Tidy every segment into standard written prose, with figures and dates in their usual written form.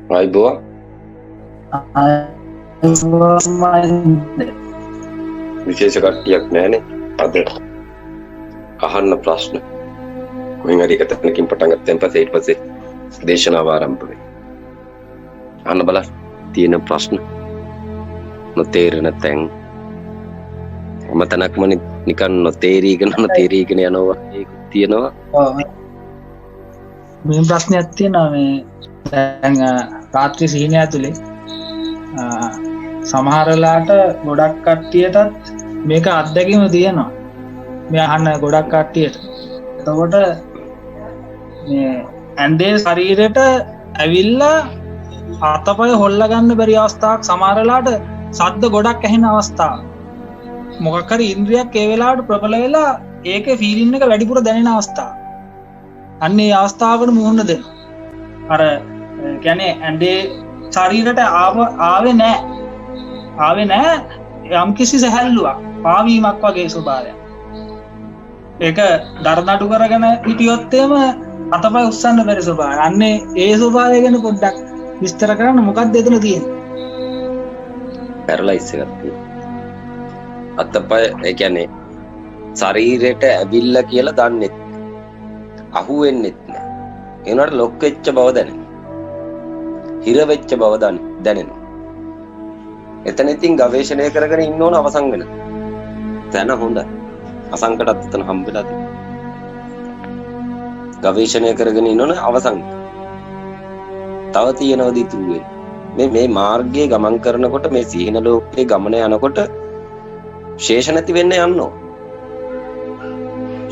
ආයිබෝවා විශේෂ කට්ටියක් නෑනේ අද අහන්න ප්‍රශ්න කොහෙන් හරි එක තැනකින් පටන් ගත්තෙන් පස්සේ ඊට පස්සේ දේශනාව ආරම්භ වෙයි. අහන්න බලන්න තියෙන ප්‍රශ්න නොතේරෙන තැන් මතනක්ම නිකන් නොතේරීගෙන යනවා ඒක තියෙනවා. මේ ප්‍රශ්නයක් තියෙනවා මේ දැන් රාත්‍රී සීනය ඇතුලේ සමහර වෙලාවට ගොඩක් කට්ටියටත් මේක අත්දැකීම තියෙනවා. මේ අහන්න ගොඩක් කට්ටියට. එතකොට මේ ඇඳේ ශරීරයට ඇවිල්ලා අතපය හොල්ලා ගන්න බැරි අවස්ථාවක් සමහර වෙලාවට ශබ්ද ගොඩක් ඇහෙන අවස්ථා. මොකක් හරි ඉන්ද්‍රියක් ඒ වෙලාවට ප්‍රබල වෙලා ඒකේ ෆීලින් එක වැඩිපුර දැනෙන අවස්ථා. අන්න ඒ අවස්ථාවකට මුහුණ දෙන්න. අර කියන්නේ ඇඳේ ශරීරයට ආවේ නෑ යම් කිසි සැහැල්ලුවක් පාවීමක් වගේ ස්වභාවයක්. ඒක දරදඬු කරගෙන හිටියොත් එම අතපය උස්සන්න බැරි ස්වභාවය. අන්නේ ඒ ස්වභාවය ගැන පොඩ්ඩක් විස්තර කරන්න. මොකක්ද එතන තියෙන්නේ? පැරලයිස් එකක් තියෙනවා. අතපය ඒ කියන්නේ ශරීරයට ඇවිල්ලා කියලා දන්නෙත් අහුවෙන්නෙත් නෑ. ඒනට ලොක් වෙච්ච බව දැනෙනවා. හිර වෙච්ච බව දැනෙනවා. එතන ඉතින් ගවේෂණය කරගෙන ඉන්න ඕන අවසන් වෙන තැන හොඳයි. අසංකටත් එතන හම්බෙලා තියෙනවා. ගවේෂණය කරගෙන ඉන්න ඕන අවසන්. තව තියෙනවද ඉතුරු වෙන්නේ? මේ මාර්ගයේ ගමන් කරනකොට මේ සිහින ලෝකයේ ගමන යනකොට ශේෂ නැති වෙන්න යන්න ඕන.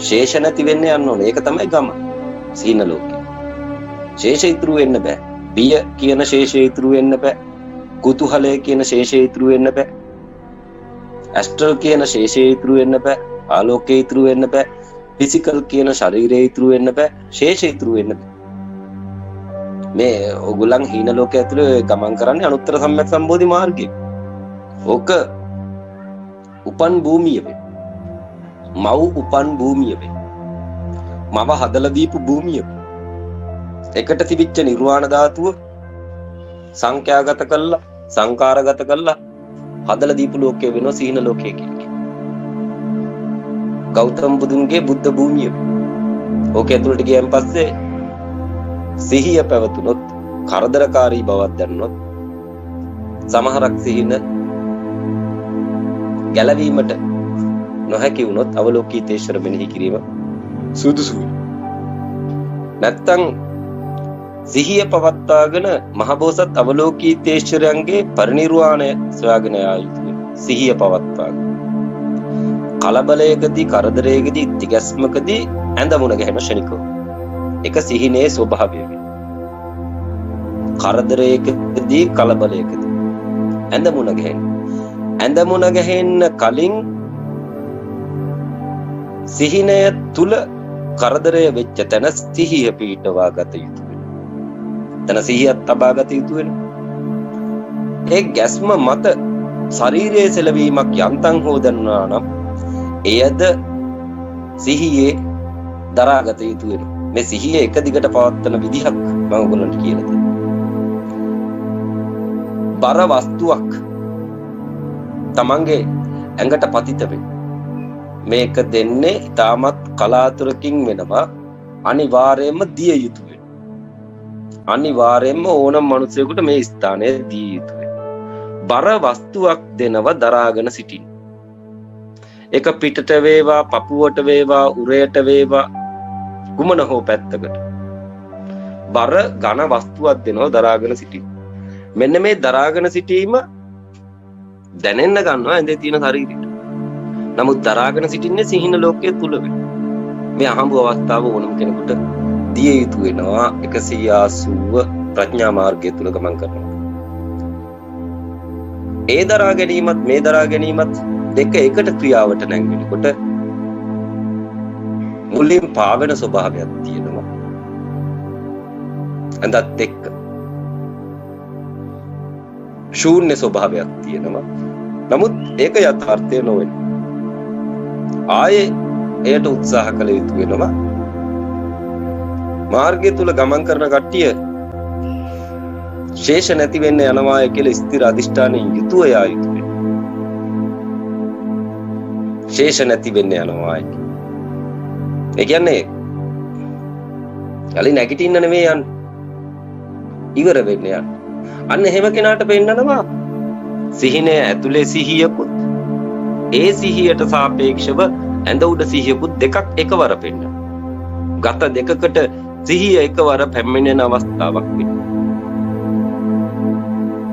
ශේෂ නැති වෙන්න යන්න ඕන. ඒක තමයි ගම. සිහින ලෝකේ. ශේෂ ඉතුරු වෙන්න බෑ. බිය කියන ශේෂය ඉතුරු වෙන්න බෑ. කුතුහලය කියන ශේෂය ඉතුරු වෙන්න බෑ. ඇස්ට්‍රල් කියන ශේෂය ඉතුරු වෙන්න බෑ. ආලෝකය ඉතුරු වෙන්න බෑ. ෆිසිකල් කියන ශරීරය ඉතුරු වෙන්න බෑ. ශේෂය ඉතුරු වෙන්න බෑ. මේ ඔගොල්ලන් හීන ලෝකයේ ඇතුලේ ගමන් කරන්නේ අනුත්තර සම්‍යක් සම්බෝධි මාර්ගයේ. ඕක උපන් භූමිය වේ. මව් උපන් භූමිය වේ. මව හදලා දීපු භූමිය. එකට තිබිච්ච නිර්වාණ ධාතුව සංඛ්‍යාගත කළා සංකාරගත කළා හදලා දීපු ලෝකයේ වෙනවා සීන ලෝකයේ කියන්නේ. ගෞතම බුදුන්ගේ බුද්ධ භූමිය. ඕකේ ඇතුළට ගියන් පස්සේ සිහිය පැවතුනොත් කරදරකාරී බවක් දැනුනොත් සමහරක් සිහින ගැලවීමට නොහැකි වුණොත් අවලෝකීතේශ්වර මෙනෙහි කිරීම සුදුසුයි. නැත්තම් සිහිය පවත්වාගෙන මහබෝසත් අවලෝකීතේශ්වරයන්ගේ පරිනිර්වාණය සොයාගෙන යා යුතුයි. සිහිය පවත්වාගෙන කලබලයකදී කරදරයකදී තිගැස්මකදී ඇඳමුණ ගැහෙන ශනිකව එක සිහිනේ ස්වභාවය වේ. කරදරයකදී කලබලයකදී ඇඳමුණ ගැහෙන්න කලින් සිහිනය තුල කරදරය වෙච්ච තැන සිහිය පිටවා ගත යුතුයි. තන සිහියත් තබා ගත යුතු වෙනවා. ඒ ගැස්ම මත ශරීරයේ සැලවීමක් යන්තම් හෝ දන්නා නම් එයද සිහියේ දරාගත යුතු වෙනවා. මේ සිහිය එක දිගට පවත්වන විදිහක් මම ඔයගොල්ලන්ට කියලා දෙනවා. බර වස්තුවක් තමන්ගේ ඇඟට පතිත වෙන මේක දෙන්නේ ඊටමත් කලාතුරකින් වෙනවා. අනිවාර්යයෙන්ම දිය යුතුයි. අනිවාර්යයෙන්ම ඕනම මිනිසෙකුට මේ ස්ථානය දී යුතුයි. බර වස්තුවක් දෙනව දරාගෙන සිටින්න. එක පිටට වේවා, පපුවට වේවා, උරයට වේවා, කුමන හෝ පැත්තකට බර ඝන වස්තුවක් දෙනව දරාගෙන සිටින්න. මෙන්න මේ දරාගෙන සිටීම දැනෙන්න ගන්නවා ඇඳේ තියෙන ශරීරයට. නමුත් දරාගෙන සිටින්නේ සිහින ලෝකයේ තුල වෙයි. මේ අහඹු අවස්ථාව ඕනම කෙනෙකුට දිය යුතු වෙනවා 180 ප්‍රඥා මාර්ගය තුල ගමන් කරනවා. ඒ දරා ගැනීමත් මේ දරා ගැනීමත් දෙක එකට ක්‍රියාවට නැංගෙනකොට මුලින් පාවෙන ස්වභාවයක් තියෙනවා. අඳත් එක්ක ශූන්‍ය ස්වභාවයක් තියෙනවා. නමුත් ඒක යථාර්ථය නොවේ. ආයේ එයට උත්සාහ කළ යුතු වෙනවා. මාර්ගය තුල ගමන් කරන කට්ටිය ශේෂ නැති වෙන්න යනවාය කියලා ස්ථිර අධිෂ්ඨානයෙන් යුතුව යා යුතුයි. ශේෂ නැති වෙන්න යනවාය. ඒ කියන්නේ යලි නැගිටින්න නෙමෙයි යන්නේ. ඉවර වෙන්න යන්නේ. අන්න එහෙම කෙනාට පෙන්නනවා සිහිනය ඇතුලේ සිහියකුත් ඒ සිහියට සාපේක්ෂව ඇඳ උඩ සිහියකුත් දෙකක් එකවර පෙන්නනවා. ගත දෙකකට සිහිය එකවර පැමිණෙන අවස්ථාවක් වෙනවා.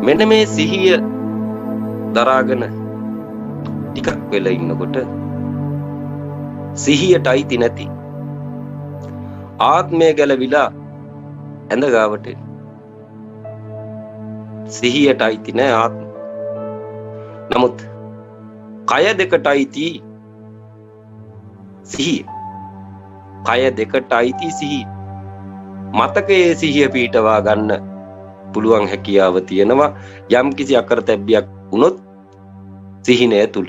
මෙන්න මේ සිහිය දරාගෙන ටිකක් වෙලා ඉන්නකොට සිහියට අයිති නැති ආත්මය ගැලවිලා ඇඳ ගාවට එන. සිහියට අයිති නෑ ආත්ම. නමුත් කය දෙකට අයිති සිහිය. කය දෙකට අයිති සිහිය. මතකයේ සිහිය පිටවා ගන්න පුළුවන් හැකියාව තියෙනවා යම් කිසි අකරතැබ්බයක් වුණොත් සිහිනය තුල.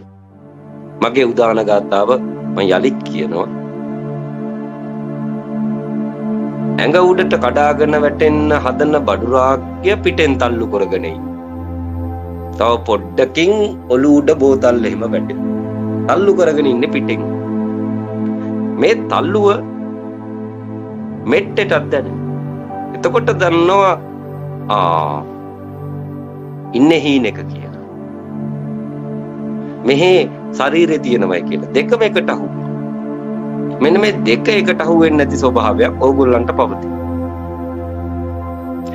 මගේ උදාන ගාතාව මම යලිත් කියනවා. ඇඟ උඩට කඩාගෙන වැටෙන්න හදන බඩු රාග්‍ය පිටෙන් තල්ලු කරගෙන ඉන්න. තව පොඩ්ඩකින් ඔලු උඩ බෝතල් එහෙම වැටෙන. තල්ලු කරගෙන ඉන්නේ පිටෙන්. මේ තල්ලුව මෙට්ටටත් දැනෙන. එතකොට දන්නවා ඉන්නේ හීනෙක කියලා. මෙහි ශරීරේ තියෙනවයි කියලා. දෙකම එකට අහු. මෙන්න මේ දෙක එකට අහු වෙන්නේ නැති ස්වභාවයක් ඕගොල්ලන්ට පවතී.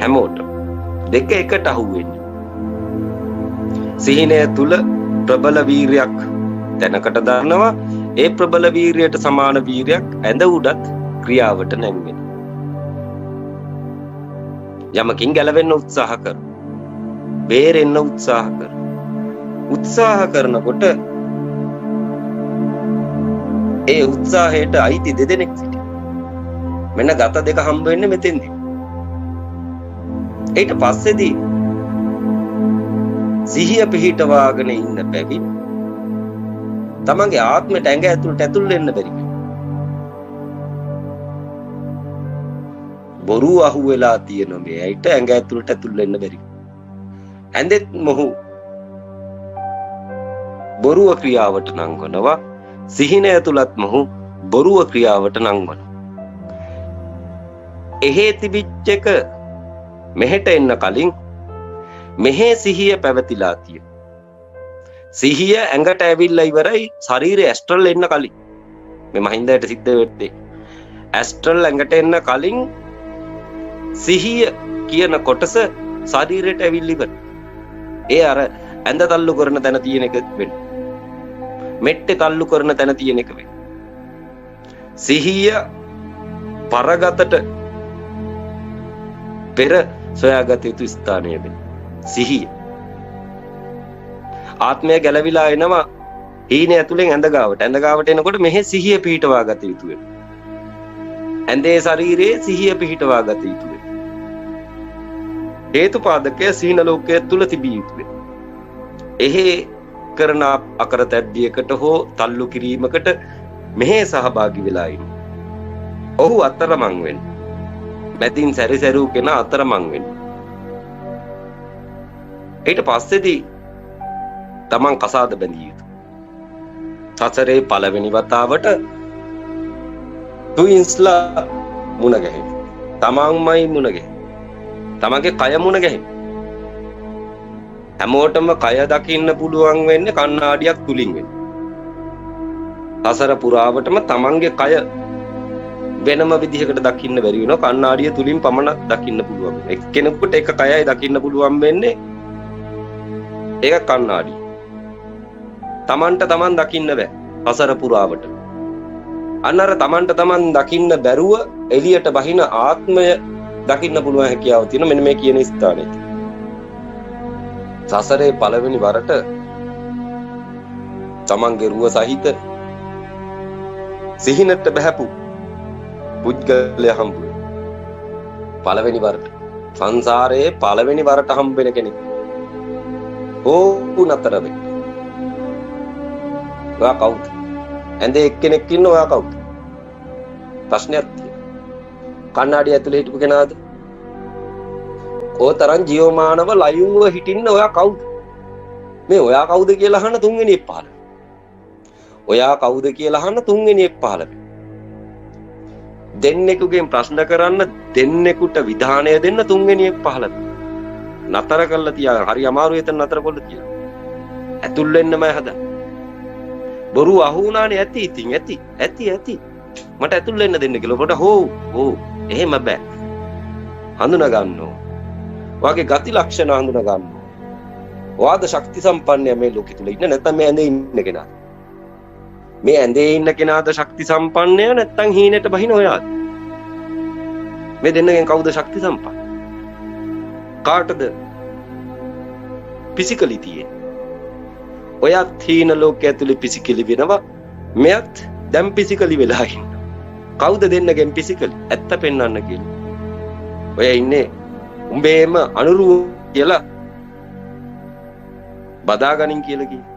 හැමෝටම දෙක එකට අහු වෙන්නේ. සිහිනය තුල ප්‍රබල වීරයක් දැනකට දන්නවා. ඒ ප්‍රබල වීරයට සමාන වීරයක් ඇඳ උඩත් ක්‍රියාවට නැංවෙන. යමකින් ගැලවෙන්න උත්සාහ කර. බේරෙන්න උත්සාහ කර. උත්සාහ කරනකොට ඒ උත්සාහයට අයිති දෙදෙනෙක් සිටින. මෙන්න ගත දෙක හම්බ වෙන්නේ මෙතෙන්දී. ඊට පස්සේදී සිහිය පිහිටවාගෙන ඉන්න බැවින් තමන්ගේ ආත්මයට ඇඟ ඇතුළට ඇතුල් වෙන්න බැරි. බොරු අහු වෙලා තියෙන මේ ඇයිට ඇඟ ඇතුළට ඇතුල් වෙන්න බැරි. ඇඳෙත් මොහු බොරුව ක්‍රියාවට නංවනවා. සිහිනය තුලත් මොහු බොරුව ක්‍රියාවට නංවනවා. එහෙ තිබිච්ච එක මෙහෙට එන්න කලින් මෙහෙ සිහිය පැවතිලා තියෙන. සිහිය ඇඟට ඇවිල්ලා ඉවරයි ශරීරය ඇස්ට්‍රල් එන්න කලින්. මේ මහින්දයට සිද්ධ වෙන්නේ. ඇස්ට්‍රල් ඇඟට එන්න කලින් සිහිය කියන කොටස ශරීරයට ඇවිල්ලා ඉවරයි. ඒ අර ඇඳ තල්ලු කරන තැන තියෙන එක වෙන්නේ. මෙට්ටේ තල්ලු කරන තැන තියෙන එක වෙන්නේ. සිහිය පරගතට පෙර සොයාගත යුතු ස්ථානය වෙන්නේ. සිහිය ආත්මය ගැලවිලා එනවා හීනේ ඇතුලෙන් ඇඳ ගාවට. ඇඳ ගාවට එනකොට මෙහි සිහිය පිහිටවා ගත යුතු වෙනවා. ඇඳේ ශරීරයේ සිහිය පිහිටවා ගත යුතු වෙනවා. හේතුපාදකය සීන ලෝකයේ තුල තිබිය යුතු වෙනවා. එහෙ කරන අකරතැබ්බියකට හෝ තල්ලු කිරීමකට මෙහි සහභාගී වෙලා ඉන්න. ඔහු අතරමං වෙන්න. මැදින් සැරිසැරූ කෙනා අතරමං වෙන්න. ඊට පස්සේදී තමන් කසාද බැඳිය යුතු. සසරේ පළවෙනි වතාවට ට්වින්ස්ලා මුණ ගැහෙන. තමන්මයි මුණ ගැහෙන. තමන්ගේ කය මුණ ගැහෙන. හැමෝටම කය දකින්න පුළුවන් වෙන්නේ කණ්ණාඩියක් තුලින් වෙන්නේ. සසර පුරාවටම තමන්ගේ කය වෙනම විදිහකට දකින්න බැරි වෙනවා. කණ්ණාඩිය තුලින් පමණක් දකින්න පුළුවන්. එක්කෙනෙකුට එක කයයි දකින්න පුළුවන් වෙන්නේ. ඒක කණ්ණාඩිය. තමන්ට තමන් දකින්න බෑ සසර පුරාවට. අන්න අර තමන්ට තමන් දකින්න බැරුව එළියට බහින ආත්මය දකින්න පුළුවන් හැකියාව තියෙන මෙන්න මේ කියන ස්ථානෙදී. සසරේ පළවෙනි වරට තමන්ගේ රුව සහිත සිහිනට බහැපු පුද්ගලයා හම්බ වෙනවා. පළවෙනි වරට සංසාරයේ පළවෙනි වරට හම්බ වෙන කෙනෙක්. ඕ නතර වෙන්න. ඔයා කවුද? ඇඳේ එක්කෙනෙක් ඉන්න ඔයා කවුද? ප්‍රශ්නයක් තියෙනවා. කණ්ණාඩිය ඇතුලේ හිටපු කෙනාද? ඔය තරම් ජීවමානව ලයිව්ව හිටින්න ඔයා කවුද? මේ ඔයා කවුද කියලා අහන්න තුන්වෙනි පහළ. ඔයා කවුද කියලා අහන්න තුන්වෙනි පහළ. දෙන්නෙකුගෙන් ප්‍රශ්න කරන්න දෙන්නෙකුට විධානය දෙන්න තුන්වෙනි පහළ. නතර කළා තියා හරි අමාරු එතන නතර කළා තියා. ඇතුල් වෙන්නමයි හදන්නේ. බොරු අහුණානේ ඇති ඉතින් ඇති මට ඇතුල් වෙන්න දෙන්න කියලා පොඩ හෝ එහෙම බෑ. හඳුනා ගන්නෝ. වාගේ ගති ලක්ෂණ හඳුනා ගන්නෝ. වාද ශක්ති සම්පන්නය මේ ලෝකෙ තුල ඉන්න නැත්නම් මේ ඇඳේ ඉන්න කෙනා. මේ ඇඳේ ඉන්න කෙනාද ශක්ති සම්පන්නය නැත්නම් හීනෙට බහින ඔයාද? මේ දෙන්නගෙන් කවුද ශක්ති සම්පන්න? කාටද ෆිසිකලි තියෙන්නේ? ඔයත් හීන ලෝකයේ ඇතුලේ ෆිසිකලි වෙනවා. මෙයත් දැන් ෆිසිකලි වෙලා ඉන්නවා. කවුද දෙන්නගෙන් ෆිසිකලි? ඇත්ත පෙන්වන්න කියලා. ඔය ඉන්නේ උඹේම අනුරූප කියලා බදාගනින් කියලා කිව්වා.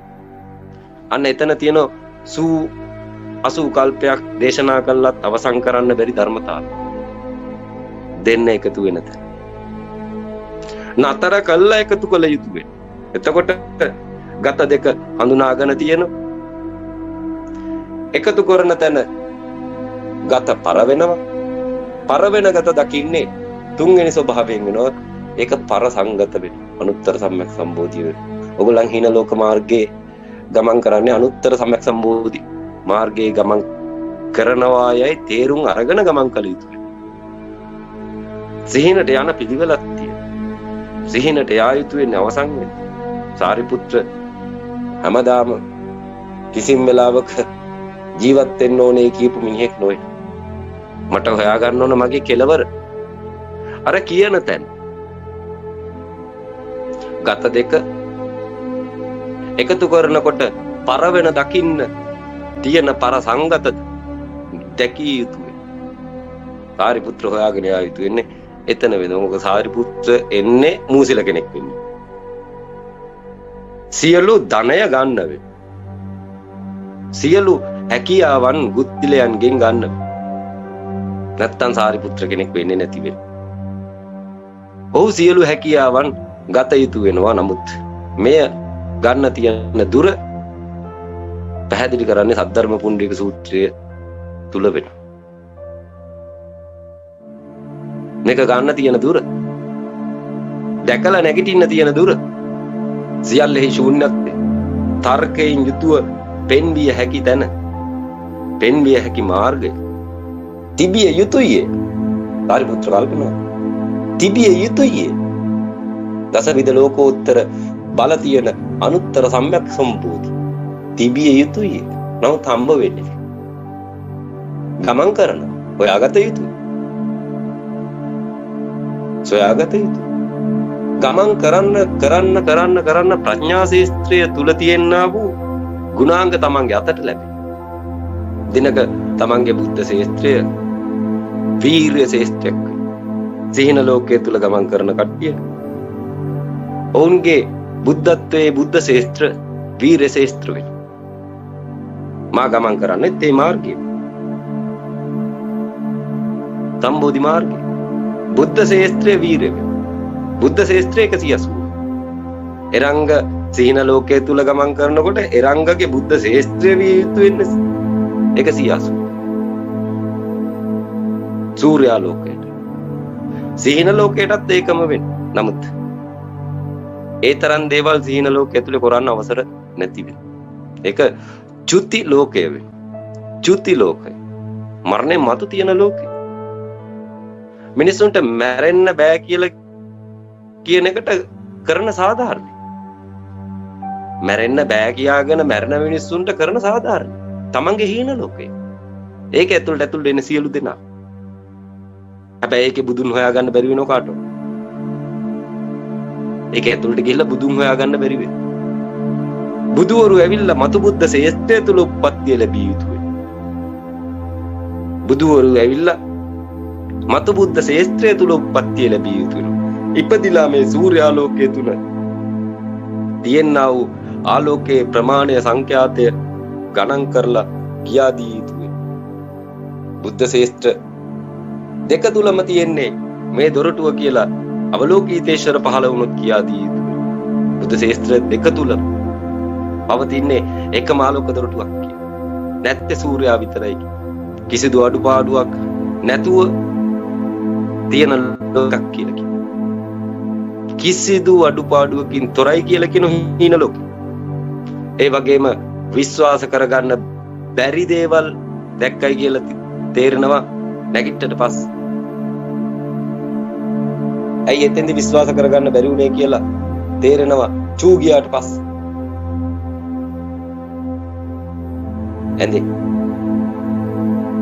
අන්න එතන තියෙන 80 කල්පයක් දේශනා කළත් අවසන් කරන්න බැරි ධර්මතාවය. දෙන්න එකතු වෙන තැන. නතර කළා එකතු කළ යුතු වෙන. එතකොට ගත දෙක හඳුනාගෙන තියෙන එකතු කරන තැන ගත පර වෙනවා. පර වෙන ගත දකින්නේ තුන්වෙනි ස්වභාවයෙන් වෙනවා. ඒක පර සංගත වෙනවා. අනුත්තර සම්‍යක් සම්බෝධිය වෙනවා. ඔයගොල්ලන් හින ලෝක මාර්ගයේ ගමන් කරන්නේ අනුත්තර සම්‍යක් සම්බෝධි මාර්ගයේ ගමන් කරනවා යයි තේරුම් අරගෙන ගමන් කළ යුතුයි. සිහිනට යන පිළිවෙලක් තියෙනවා. සිහිනට යා යුතු වෙන්නේ අවසන් වෙන්නේ. සාරිපුත්‍ර හැමදාම කිසිම වෙලාවක ජීවත් වෙන්න ඕනේ කියපු මිනිහෙක් නොවේ. මට හොයා ගන්න ඕන මගේ කෙලවර. අර කියන තැන. ගත දෙක එකතු කරනකොට පර වෙන දකින්න තියෙන පර සංගතද දැකිය යුතුයි. සාරිපුත්‍ර හොයාගෙන යා යුතු වෙන්නේ එතන වෙනවා. මොකද සාරිපුත්‍ර එන්නේ මූසිල කෙනෙක් වෙන්නේ. සියලු ධනය ගන්න වේ. සියලු හැකියාවන් ගුත්තිලයන්ගෙන් ගන්න වේ. නැත්තම් සාරිපුත්‍ර කෙනෙක් වෙන්නේ නැති වෙන්නේ. ඔහු සියලු හැකියාවන් ගත යුතු වෙනවා. නමුත් මෙය ගන්න තියෙන දුර පැහැදිලි කරන්නේ සද්ධර්ම පුණ්ඩික සූත්‍රය තුල වෙනවා. මේක ගන්න තියෙන දුර දැකලා නැගිටින්න තියෙන දුර සියල්ලෙහි ශූන්‍යත්වය තර්කයෙන් යුතුව පෙන්විය හැකි තැන පෙන්විය හැකි මාර්ගය තිබිය යුතුය. සාරිපුත්‍ර කල්පනා තිබිය යුතුය. දසවිධ ලෝකෝත්තර බල තියෙන අනුත්තර සම්‍යක් සම්බෝධි තිබිය යුතුය. නමුත් හම්බ වෙන්නේ ගමන් කරන හොයාගත යුතුයි. සොයාගත යුතුයි. ගමන් කරන්න ප්‍රඥා ශේස්ත්‍රය තුල තියෙනා වූ ගුණාංග තමන්ගේ අතට ලැබේ. දිනක තමන්ගේ බුද්ධ ශේස්ත්‍රය වීර්ය ශේස්ත්‍රයක්. සිහින ලෝකයේ තුල ගමන් කරන කට්ටිය ඔවුන්ගේ බුද්ධත්වයේ බුද්ධ ශේස්ත්‍ර වීර්ය ශේස්ත්‍ර වේ. මා ගමන් කරන්නේ ඒ මාර්ගය. සම්බෝධි මාර්ගය. බුද්ධ ශේස්ත්‍රයේ වීර්ය වේ. බුද්ධ ශේස්ත්‍රය 180. එරංග සිහින ලෝකයේ තුල ගමන් කරනකොට එරංගගේ බුද්ධ ශේස්ත්‍රය විය යුතු වෙන්නේ 180. සූර්යා ලෝකයට සිහින ලෝකයටත් ඒකම වෙන්නේ. නමුත් ඒ තරම් දේවල් සිහින ලෝකයේ තුල කරන්න අවසර නැති වෙන. ඒක චුති ලෝකය වේ. චුති ලෝකය. මරණය මතු තියෙන ලෝකය. මිනිසුන්ට මැරෙන්න බෑ කියලා කියන එකට කරන සාධාරණයි. මැරෙන්න බෑ කියාගෙන මැරෙන මිනිස්සුන්ට කරන සාධාරණයි. තමන්ගේ හීන ලෝකය. ඒක ඇතුළට එන සියලු දෙනා. හැබැයි ඒකේ බුදුන් හොයාගන්න බැරි වෙනව කාටවත්. ඒක ඇතුළට ගිහිල්ලා බුදුන් හොයාගන්න බැරි වෙයි. බුදුවරු ඇවිල්ලා මතු බුද්ධ ශේෂ්ත්‍රය තුල උප්පත්තිය ලැබිය යුතුයි. බුදුවරු ඇවිල්ලා මතු බුද්ධ ශේෂ්ත්‍රය තුල උප්පත්තිය ලැබිය යුතුයි. ඉපදිලා මේ සූර්යාලෝකයේ තුල තියෙනා වූ ආලෝකයේ ප්‍රමාණය සංඛ්‍යාතය ගණන් කරලා කියා දී යුතුයි. බුද්ධ ශේෂ්ත්‍ර දෙක තුලම තියෙන්නේ මේ දොරටුව කියලා අවලෝකීතේශ්වර පහළ වුණොත් කියා දී යුතුයි. බුද්ධ ශාස්ත්‍ර දෙක තුල පවතින්නේ එකම ආලෝක දොරටුවක් කියලා. නැත්තේ සූර්යයා විතරයි. කිසිදු අඩුපාඩුවක් නැතුව තියෙන ලෝකයක් කියලා කියනවා. කිසිදු අඩුපාඩුවකින් තොරයි කියලා කියන හීන ලෝක. ඒ වගේම විශ්වාස කරගන්න බැරි දේවල් දැක්කයි කියලා තේරෙනවා නැගිට්ටට පස්සේ. ඇයි එතෙන්දි විශ්වාස කරගන්න බැරි වුණේ කියලා තේරෙනවා චූ ගියාට පස්සේ. එන්නේ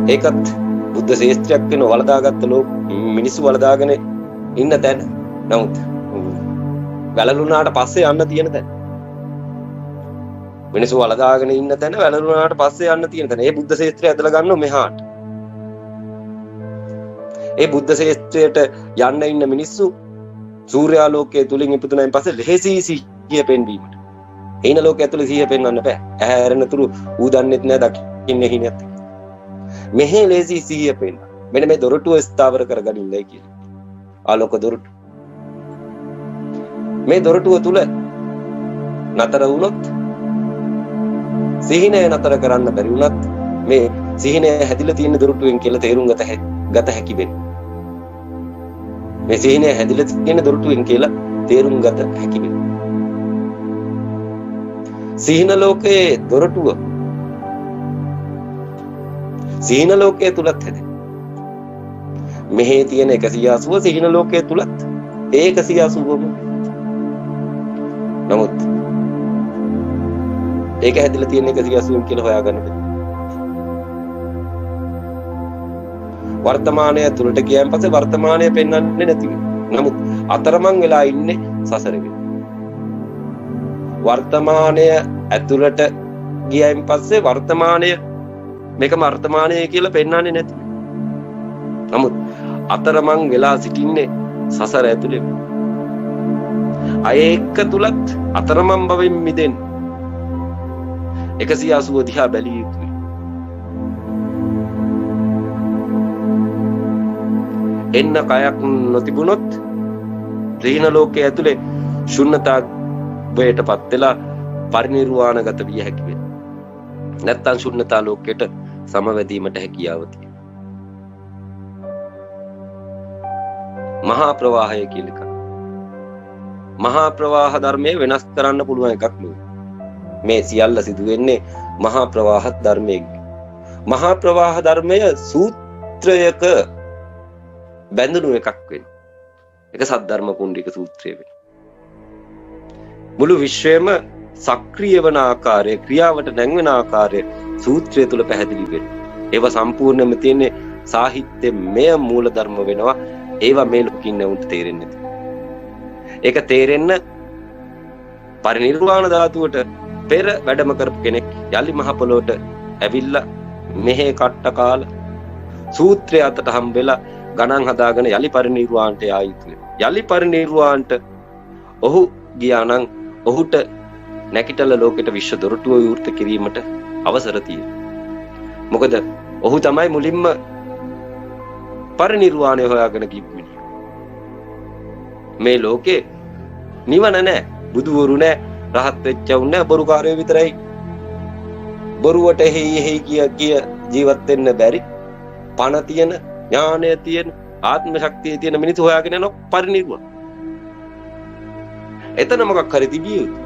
ඒකත් බුද්ධ ශාස්ත්‍රයක් වෙන වලදාගත්ත මිනිස්සු වලදාගෙන ඉන්න තැන. නමුත් වැළලුණාට පස්සේ යන්න තියෙන තැන. මිනිස්සු වලදාගෙන ඉන්න තැන වැළලුණාට පස්සේ යන්න තියෙන තැන. ඒ බුද්ධ ශාස්ත්‍රය ඇදලා ගන්නව මෙහාට. ඒ බුද්ධ ශාස්ත්‍රයට යන්න ඉන්න මිනිස්සු සූර්යාලෝකයේ තුලින් ඉපදුනායින් පස්සේ ලෙහෙසි සිහිය පෙන්වීමට. හීන ලෝකයේ ඇතුලේ සිහිය පෙන්වන්න බෑ. ඇහැ ඇරෙන තුරු ඌ දන්නෙත් නෑ දකින්නේ හිණියත්. මෙහි ලේසි සිහිය පෙන්න. මෙන්න මේ දොරටුව ස්ථාවර කරගනින්නයි කියන්නේ. ආලෝක දොරටුව. මේ දොරටුව තුල නතර වුණොත් සිහිනය නතර කරන්න බැරි වුණත් මේ සිහිනය හැදිලා තියෙන දොරටුවෙන් කියලා තේරුම් ගත හැකි වෙන්නේ. මේ සිහිනය හැදිලා තියෙන දොරටුවෙන් කියලා තේරුම් ගත හැකි වෙන්නේ. සිහින ලෝකයේ දොරටුව සිහින ලෝකයේ තුලත් හැදේ. මෙහි තියෙන 180 සිහින ලෝකයේ තුලත් ඒ 180ම. නමුත් ඒක හැදිලා තියෙන 180න් කියලා හොයාගන්න බෑ. වර්තමානය තුලට ගියන් පස්සේ වර්තමානය පෙන්වන්නේ නැති වෙනවා. නමුත් අතරමං වෙලා ඉන්නේ සසරේ. වර්තමානය ඇතුළට ගියන් පස්සේ වර්තමානය මේකම වර්තමානය කියලා පෙන්වන්නේ නැති. නමුත් අතරමං වෙලා සිටින්නේ සසර ඇතුලේ. අය එක්ක තුලත් අතරමං බවෙන් මිදෙන්න 180 දිහා බැලිය යුතුයි. එන්න කයක් නොතිබුණොත් ත්‍රිහින ලෝකයේ ඇතුලේ ශුන්‍යතාවයටපත් වෙලා පරිනිර්වාණගත විය හැකි වෙනවා. නැත්තම් ශුන්‍යතා ලෝකයට සමවැදීමට හැකියාව තියෙනවා. මහා ප්‍රවාහය කියලා එකක්. මහා ප්‍රවාහ ධර්මයේ වෙනස් කරන්න පුළුවන් එකක් නෙවෙයි. මේ සියල්ල සිදු වෙන්නේ මහා ප්‍රවාහ ධර්මයෙන්. මහා ප්‍රවාහ ධර්මය සූත්‍රයක බැඳුණු එකක් වෙනවා. ඒක සද්ධර්ම පුණ්ඩික සූත්‍රය වෙනවා. මුළු විශ්වයම සක්‍රිය වන ආකාරය, ක්‍රියාවට නැංවෙන ආකාරය සූත්‍රය තුල පැහැදිලි වෙනවා. ඒවා සම්පූර්ණයෙන්ම තියෙන්නේ සාහිත්‍යමය මූල ධර්ම වෙනවා. ඒවා මේ ලෝකින් උන්ට තේරෙන්නේ නැති. ඒක තේරෙන්න පරිනිර්වාණ ධාතුවට පෙර වැඩම කරපු කෙනෙක් යලි මහ පොළොවට ඇවිල්ලා මෙහෙ කට්ට කාලා සූත්‍රය අතට හම්බෙලා ගණන් හදාගෙන යලි පරිනිර්වාණයට යා යුතුයි. යලි පරිනිර්වාණයට ඔහු ගියා නම් ඔහුට නැකිටල ලෝකෙට විශ්ව දොරටුව විවෘත කිරීමට අවසර තියෙනවා. මොකද ඔහු තමයි මුලින්ම පරිනිර්වාණය හොයාගෙන ගිහින්. මේ ලෝකේ නිවන නැහැ, බුදුවරු නැහැ, රහත් වෙච්ච උන් නැහැ, බොරුකාරයෝ විතරයි. බොරුවට හේයි කිය ජීවත් වෙන්න බැරි පණ තියෙන, ඥානය තියෙන, ආත්ම ශක්තිය තියෙන මිනිස්සු හොයාගෙන යන පරිනිර්වාණ. එතන මොකක් හරි තිබිය යුතු.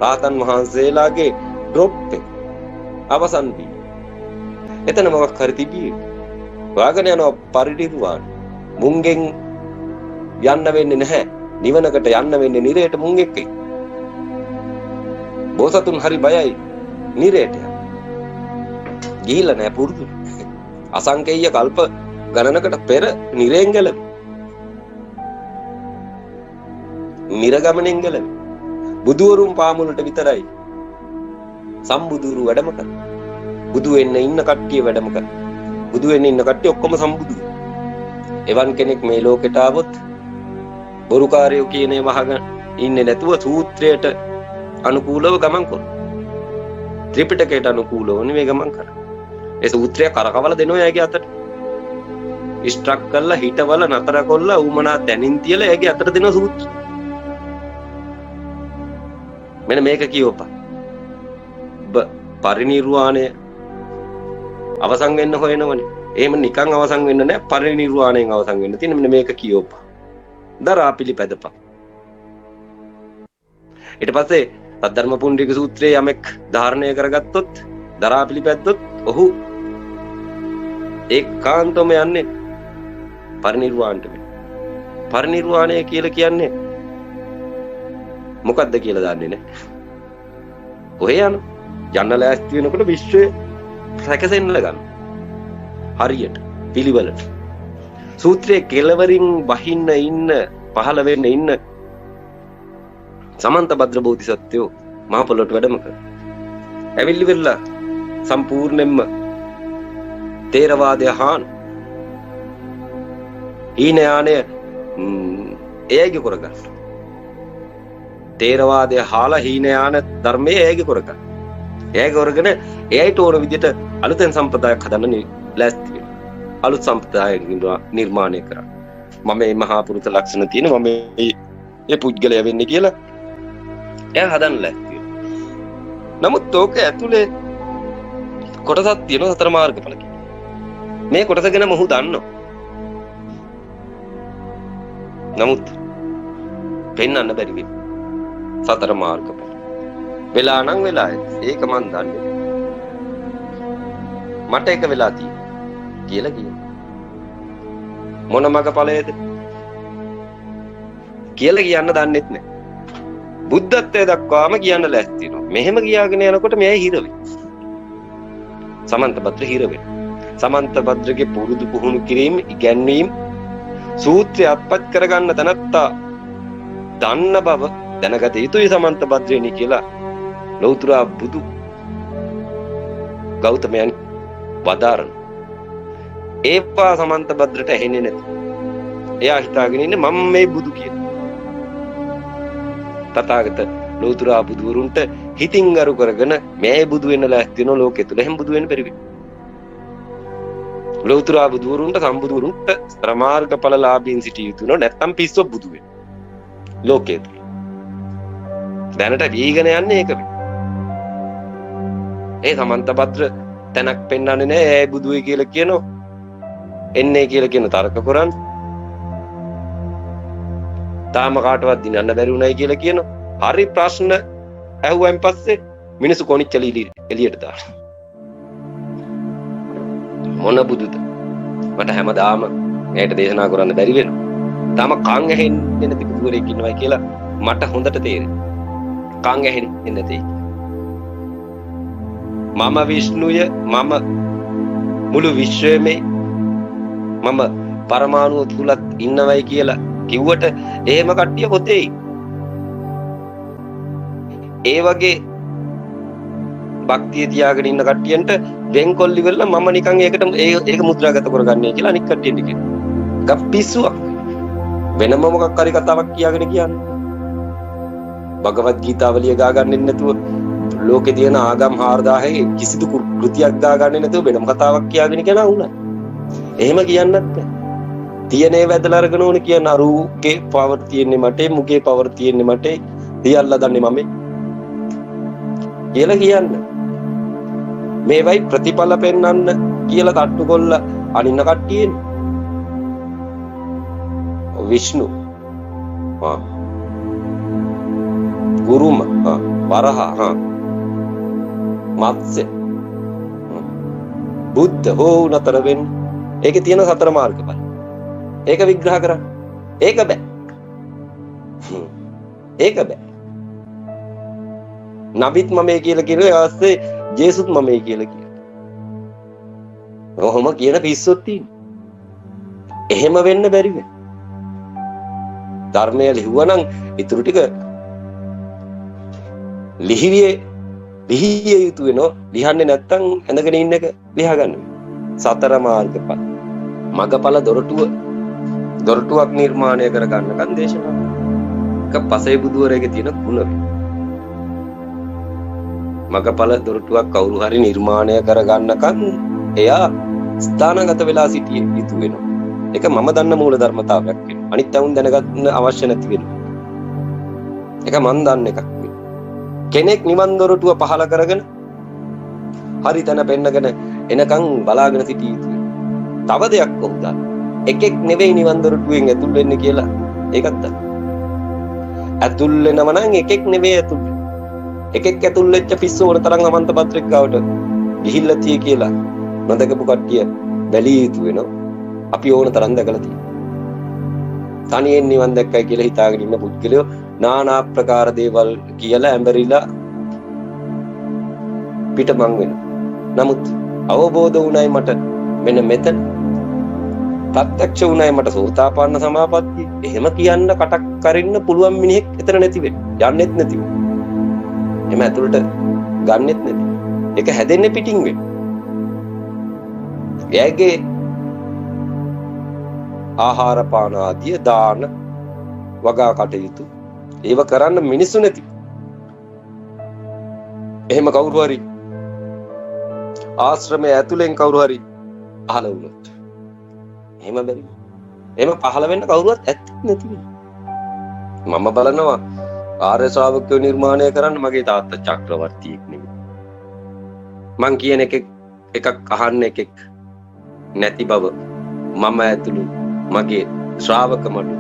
රාතන් වහන්සේලාගේ ඩ්‍රොප් එක අවසන් වී. එතන මොකක් හරි තිබිය යුතු. හොයාගෙන යන පරිනිර්වාණ. මුංගෙන් යන්න වෙන්නේ නැහැ. නිවනකට යන්න වෙන්නේ නිරයට මුං එක්කයි. බෝසතුන් හරි බයයි නිරයට යන්න. ගිහිල්ලා නැහැ පුරුදු. අසංකේය කල්ප ගණනකට පෙර නිරයෙන් ගැලවි. නිරගමනෙන් ගැලවි. බුදුවරුන් පාමුලට විතරයි සම්බුදුරු වැඩම කර. බුදු වෙන්න ඉන්න කට්ටිය වැඩම කර. බුදු වෙන්න ඉන්න කට්ටිය ඔක්කොම සම්බුදු. එවන් කෙනෙක් මේ ලෝකෙට ආවොත් බොරුකාරයෝ කියන්නේ වහගෙන ඉන්නේ නැතුව සූත්‍රයට අනුකූලව ගමන් කරනවා. ත්‍රිපිටකයට අනුකූලව නෙමෙයි ගමන් කරන්නේ. ඒ සූත්‍රය කරකවල දෙනවා එයාගේ අතට. ස්ට්‍රක් කරලා හිටවල නතර කරලා උමනා තැනින් තියලා එයාගේ අතට දෙන සූත්‍ර. මෙන්න මේක කියවපන්. පරිණිරවාණය අවසන් වෙන්න හොයනවනේ. එහෙම නිකන් අවසන් වෙන්න නෑ, පරිණිරවාණයෙන් අවසන් වෙන්න තියෙන. මෙන්න මේක කියවපන්. දරා පිළිපැදපන්. ඊට පස්සේ සද්ධර්ම පුණ්ඩික සූත්‍රයේ යමෙක් ධාරණය කරගත්තොත්, දරා පිළිපැද්දොත් ඔහු ඒකාන්තම යන්නේ පරිණිරවාණයට වෙන. පරිණිරවාණය කියලා කියන්නේ මොකක්ද කියලා දන්නේ නැහැ. ඔහේ යන්න ලෑස්ති වෙනකොට විශ්වය සැකසෙන්න ගන්න. හරියට පිළිවෙලට. සූත්‍රයේ කෙලවරින් වහින්න ඉන්න, පහළ වෙන්න ඉන්න සමන්ත භද්‍ර බෝධිසත්වයෝ මහ පොළොවට වැඩම කරා. ඇවිල්ලි වෙලා සම්පූර්ණයෙන්ම තේරවාදය හාන ඊනයානය එයගේ කරගන්න. තේරවාදය හාලා හීනයාන ධර්මයේ එයගේ කරගන්න. එයගේ කරගෙන එයයිට ඕන විදිහට අලුතෙන් සම්ප්‍රදායක් හදන්න ලෑස්ති වෙනවා. අලුත් සම්ප්‍රදායක් නිර්මාණය කරා. මම මේ මහා පුරුෂ ලක්ෂණ තියෙන මම මේ පුද්ගලයා වෙන්නේ කියලා එයා හදන්න ලෑස්ති වෙනවා. නමුත් ඕක ඇතුලේ කොටසක් තියෙනවා සතර මාර්ගඵල කියලා. මේ කොටස ගැන මොහු දන්නවා. නමුත් පෙන්වන්න බැරි වෙයි. සතර මාර්ගඵල. වෙලා නම් වෙලා ඒක මන් දන්නේ. මට එක වෙලා තියෙනවා කියලා කියනවා. මොන මගඵලයේද කියලා කියන්න දන්නෙත් නැහැ. බුද්ධත්වයට දක්වාම කියන්න ලෑස්ති වෙනවා. මෙහෙම කියාගෙන යනකොට මෙයා හිර වෙනවා. සමන්ත භද්‍ර හිර වෙනවා. සමන්ත භද්‍රගේ පුරුදු පුහුණු කිරීම, ඉගැන්වීම, සූත්‍රය අත්පත් කරගන්න තැනත්තා දන්න බව දැනගත යුතුයි සමන්ත භද්‍රේනි කියලා ලෞතර බුදු ගෞතමයන් වදාරන. ඒපා සමන්ත භද්‍රට ඇහෙන්නේ නැති. එයා හිතාගෙන ඉන්නේ මම මේ බුදු කියන. තථාගත ලෞතර බුදුවරුන්ට හිතින් අරු කරගෙන මේ බුදු වෙන්න ලෑස්ති වෙන ලෝකෙ තුල එහෙම බුදු වෙන්න බැරි වෙයි. ලෞතර බුදුවරුන්ට සම්බුදුවරුන්ට ප්‍රමාර්ගඵලලාභීන් සිටිය යුතු නැත්නම් පිස්සෝ බුදු වෙන ලෝකෙ තුල. දැනට වීගෙන යන්නේ ඒක වෙයි. ඒ සමන්ත භද්‍ර තැනක් පෙන්වන්නේ නැහැ. ඒ බුදුයි කියලා කියනවා. එන්නේ කියලා කියන තර්ක කරන්. තාම කාටවත් දිනන්න බැරි උනායි කියලා කියනවා. හරි ප්‍රශ්න ඇහුවෙන් පස්සේ මිනිස්සු කොනිච්චලි එළියට දානවා. මොන බුදුද? මට හැමදාම එයාට දේශනා කරන්න බැරි වෙනවා. තාම කන් ඇහෙන්නේ නැති බුදුවරයෙක් ඉන්නවා කියලා මට හොඳට තේරෙනවා. කන් ඇහෙන්නේ නැති. මම විෂ්ණුය, මම මුළු විශ්වයේම මම පරමාණු තුලත් ඉන්නවයි කියලා කිව්වට එහෙම කට්ටිය පොතේ. ඒ වගේ භක්තිය තියාගෙන ඉන්න කට්ටියන්ට වෙන්කොල්ලි වෙලා මම නිකන් ඒක මුද්‍රාගත කරගන්නේ කියලා අනික් කට්ටියන්ට කියනවා. ගප්පිස්සුවක්. වෙනම මොකක් හරි කතාවක් කියාගෙන කියන්නේ. භගවත් ගීතාවලිය ගා ගන්නෙ නැතුව ලෝකේ තියෙන ආගම් 4000 කිසිදු කෘතියක් ගා ගන්නෙ නැතුව වෙනම කතාවක් කියාගෙන කියනවා උනා. එහෙම කියන්නත් බෑ. තියනේ වැදලා අරගෙන ඕනේ කියන අරුගේ පවර් තියෙන්නේ මට, මුගේ පවර් තියෙන්නේ මට, තියල්ලා දන්නේ මම කියලා කියන්න. මේවයි ප්‍රතිඵල පෙන්වන්න කියලා තට්ටු කොල්ල අනින්න කට්ටියෙන්. විෂ්ණු ගුරුම වරහ මත්ස්‍ය බුද්ධ හෝ නතර වෙන්න. ඒකේ තියෙන සතර මාර්ගඵල. ඒක විග්‍රහ කරන්න. ඒක බෑ. ඒක බෑ. නබිත් මම කියලා කියනවා ඊස්සේ ජේසුත් මම කියලා කියනවා. ඔහොම කියන පිස්සොත් තියෙනවා. එහෙම වෙන්න බැරි වෙන. ධර්මය ලිහුවනම් ඊටු ටික ලිහිය යුතු වෙනවා. ලියන්නේ නැත්තම් ඇඳගෙන ඉන්න එක ලියා ගන්න. සතර මාර්ගඵල. මගඵල දොරටුවක් නිර්මාණය කර ගන්නකන් දේශනා. එක පසේ බුදුවරයෙක්ගේ තියෙන ගුණ වේ. මගඵල දොරටුවක් කවුරු හරි නිර්මාණය කර ගන්නකන් එයා ස්ථානගත වෙලා සිටිය යුතු වෙනවා. ඒක මම දන්න මූල ධර්මතාවයක් වෙනවා. අනිත් අවුන් දැනගන්න අවශ්‍ය නැති වෙනවා. ඒක මන් දන්න එකක් වෙනවා. කෙනෙක් නිවන් දොරටුව පහල කරගෙන හරි තැන පෙන්නගෙන එනකන් බලාගෙන සිටිය යුතුයි. තව දෙයක් කොහොමද? එකෙක් නෙවෙයි නිවන් දොරටුවෙන් ඇතුල් වෙන්නේ කියලා ඒකත් දන්න. ඇතුල් වෙනව නම් එකෙක් නෙවෙයි ඇතුල් වෙන්නේ. එකෙක් ඇතුල් වෙච්ච පිස්සු වල තරම් අමන්ත පත්‍රයක් ගාවට ගිහිල්ලා තිය කියලා නොදකපු කට්ටිය බැලිය යුතු වෙනවා. අපි ඕන තරම් දැකලා තියෙනවා. තනියෙන් නිවන් දැක්කයි කියලා හිතාගෙන ඉන්න පුද්ගලයෝ নানা ආකාර දේවල් කියලා ඇඹරිලා පිටමං වෙනවා. නමුත් අවබෝධ වුණයි මට මෙන්න මෙතන ප්‍රත්‍යක්ෂ වුණයි මට සෝතාපන්න සමාපත්තිය. එහෙම කියන්න කටක් කරින්න පුළුවන් මිනිහෙක් එතන නැති වෙන්නේ. යන්නෙත් නැති වෙන්නේ. එහෙම ඇතුළට ගන්නෙත් නැති. ඒක හැදෙන්නේ පිටින් වෙන්නේ. එයාගේ ආහාර පාන ආදී දාන වගා කටයුතු ඒව කරන්න මිනිස්සු නැති. එහෙම කවුරු හරි ආශ්‍රමයේ ඇතුලෙන් කවුරු හරි පහළ වුණොත් එහෙම බැරි. එහෙම පහළ වෙන්න කවුරුවත් ඇත්තෙත් නැති වෙනවා. මම බලනවා ආර්ය ශ්‍රාවකයෝ නිර්මාණය කරන්න මගේ තාත්තා චක්‍රවර්තියෙක් නෙමෙයි. මං කියන එකක් අහන්න එකෙක් නැති බව මම ඇතුළු මගේ ශ්‍රාවක මඩුල්ල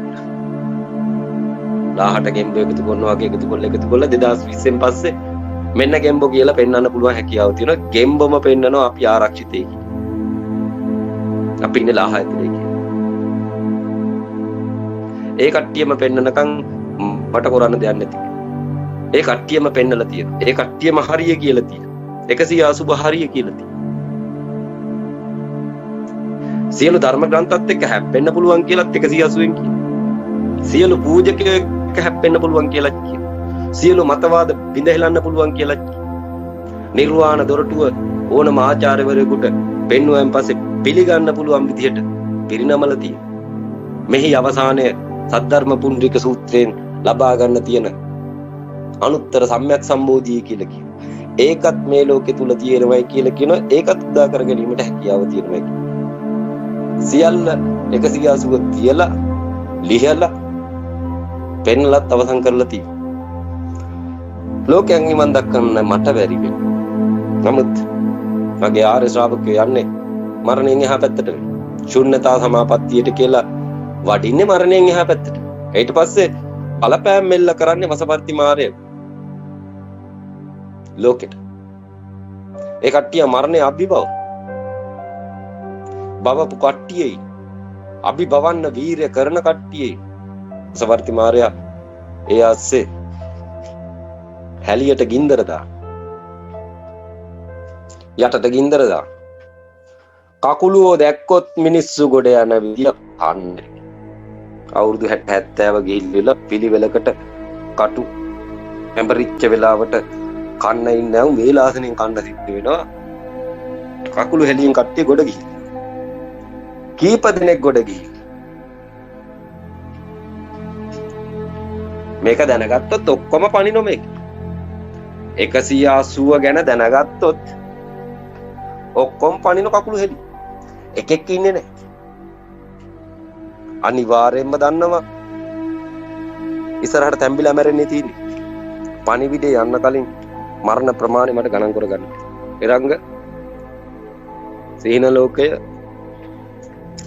18 ගෙම්බෝ එකතු කරනවා වගේ එකතු කරලා 2020න් පස්සේ මෙන්න ගෙම්බෝ කියලා පෙන්වන්න පුළුවන් හැකියාව තියෙනවා. ගෙම්බොම පෙන්නනවා අපි ආරක්ෂිතයි කියලා. අපි ඉන්නේ 10 ඇතුලේ කියලා. ඒ කට්ටියම පෙන්නනකම් මට කරන්න දෙයක් නැති. ඒ කට්ටියම පෙන්නලා තියෙනවා. ඒ කට්ටියම හරිය කියලා තියෙනවා. 180 හරිය කියලා තියෙනවා. සියලු ධර්ම ග්‍රන්ථත් එක්ක හැප්පෙන්න පුළුවන් කියලාත් 180න් කියනවා. සියලු පූජකයෝ එක්ක හැප්පෙන්න පුළුවන් කියලා කියනවා. සියලු මතවාද බිඳහෙලන්න පුළුවන් කියලා කියනවා. නිර්වාණ දොරටුව ඕනම ආචාර්යවරයෙකුට පෙන්වුවෙන් පස්සේ පිළිගන්න පුළුවන් විදිහට පිරිනමල තියෙනවා. මෙහි අවසානය සද්ධර්ම පුණ්ඩික සූත්‍රයෙන් ලබා ගන්න තියෙන අනුත්තර සම්‍යක් සම්බෝධිය කියලා කියනවා. ඒකත් මේ ලෝකෙ තුල තියෙනවයි කියලා කියනවා. ඒකත් උදා කර ගැනීමට හැකියාව තියෙනවා කියනවා. සියල්ල 180 තියලා ලිහලා පෙන්ලත් අවසන් කරලා තියෙනවා. ලෝකයෙන් නිවන් දක්වන්න මට බැරි වෙනවා. නමුත් මගේ ආර්ය ශ්‍රාවකයෝ යන්නේ මරණයෙන් එහා පැත්තට. ශුන්‍යතා සමාපත්තියට කියලා වඩින්නේ මරණයෙන් එහා පැත්තට. ඊට පස්සේ බලපෑම් මෙල්ල කරන්නේ වසපර්ති මාරය ලෝකෙට. ඒ කට්ටිය මරණය අභිභව බවපු කට්ටියයි අභිභවන්න වීරය කරන කට්ටියයි වසපර්ති මාරයා ඒ ඇස්සේ හැලියට ගින්දර දා යටට ගින්දර දා කකුලුවෝ දැක්කොත් මිනිස්සු ගොඩ යන විදිය කන්නේ. අවුරුදු 60 70 ගිහිල්ලා පිළිවෙලකට කටු හැඹරිච්ච වෙලාවට කන්න ඉන්නව වේලාසනෙන් කන්න සිද්ධ වෙනවා. කකුළු හෙලියෙන් කට්ටිය ගොඩ ගිහින් කීප දෙනෙක් ගොඩ ගිහින් මේක දැනගත්තොත් ඔක්කොම පණිනො මේක 180 ගැන දැනගත්තොත් ඔක්කොම පණිනො කකුළු හෙලි එකෙක් ඉන්නේ නැහැ. අනිවාර්යෙන්ම දන්නවා ඉස්සරහට තැඹිලා මැරෙන්නේ තියෙන්නේ. පණිවිඩේ යන්න කලින් මරණ ප්‍රමාණය මට ගණන් කරගන්න. එරංග සීන ලෝකය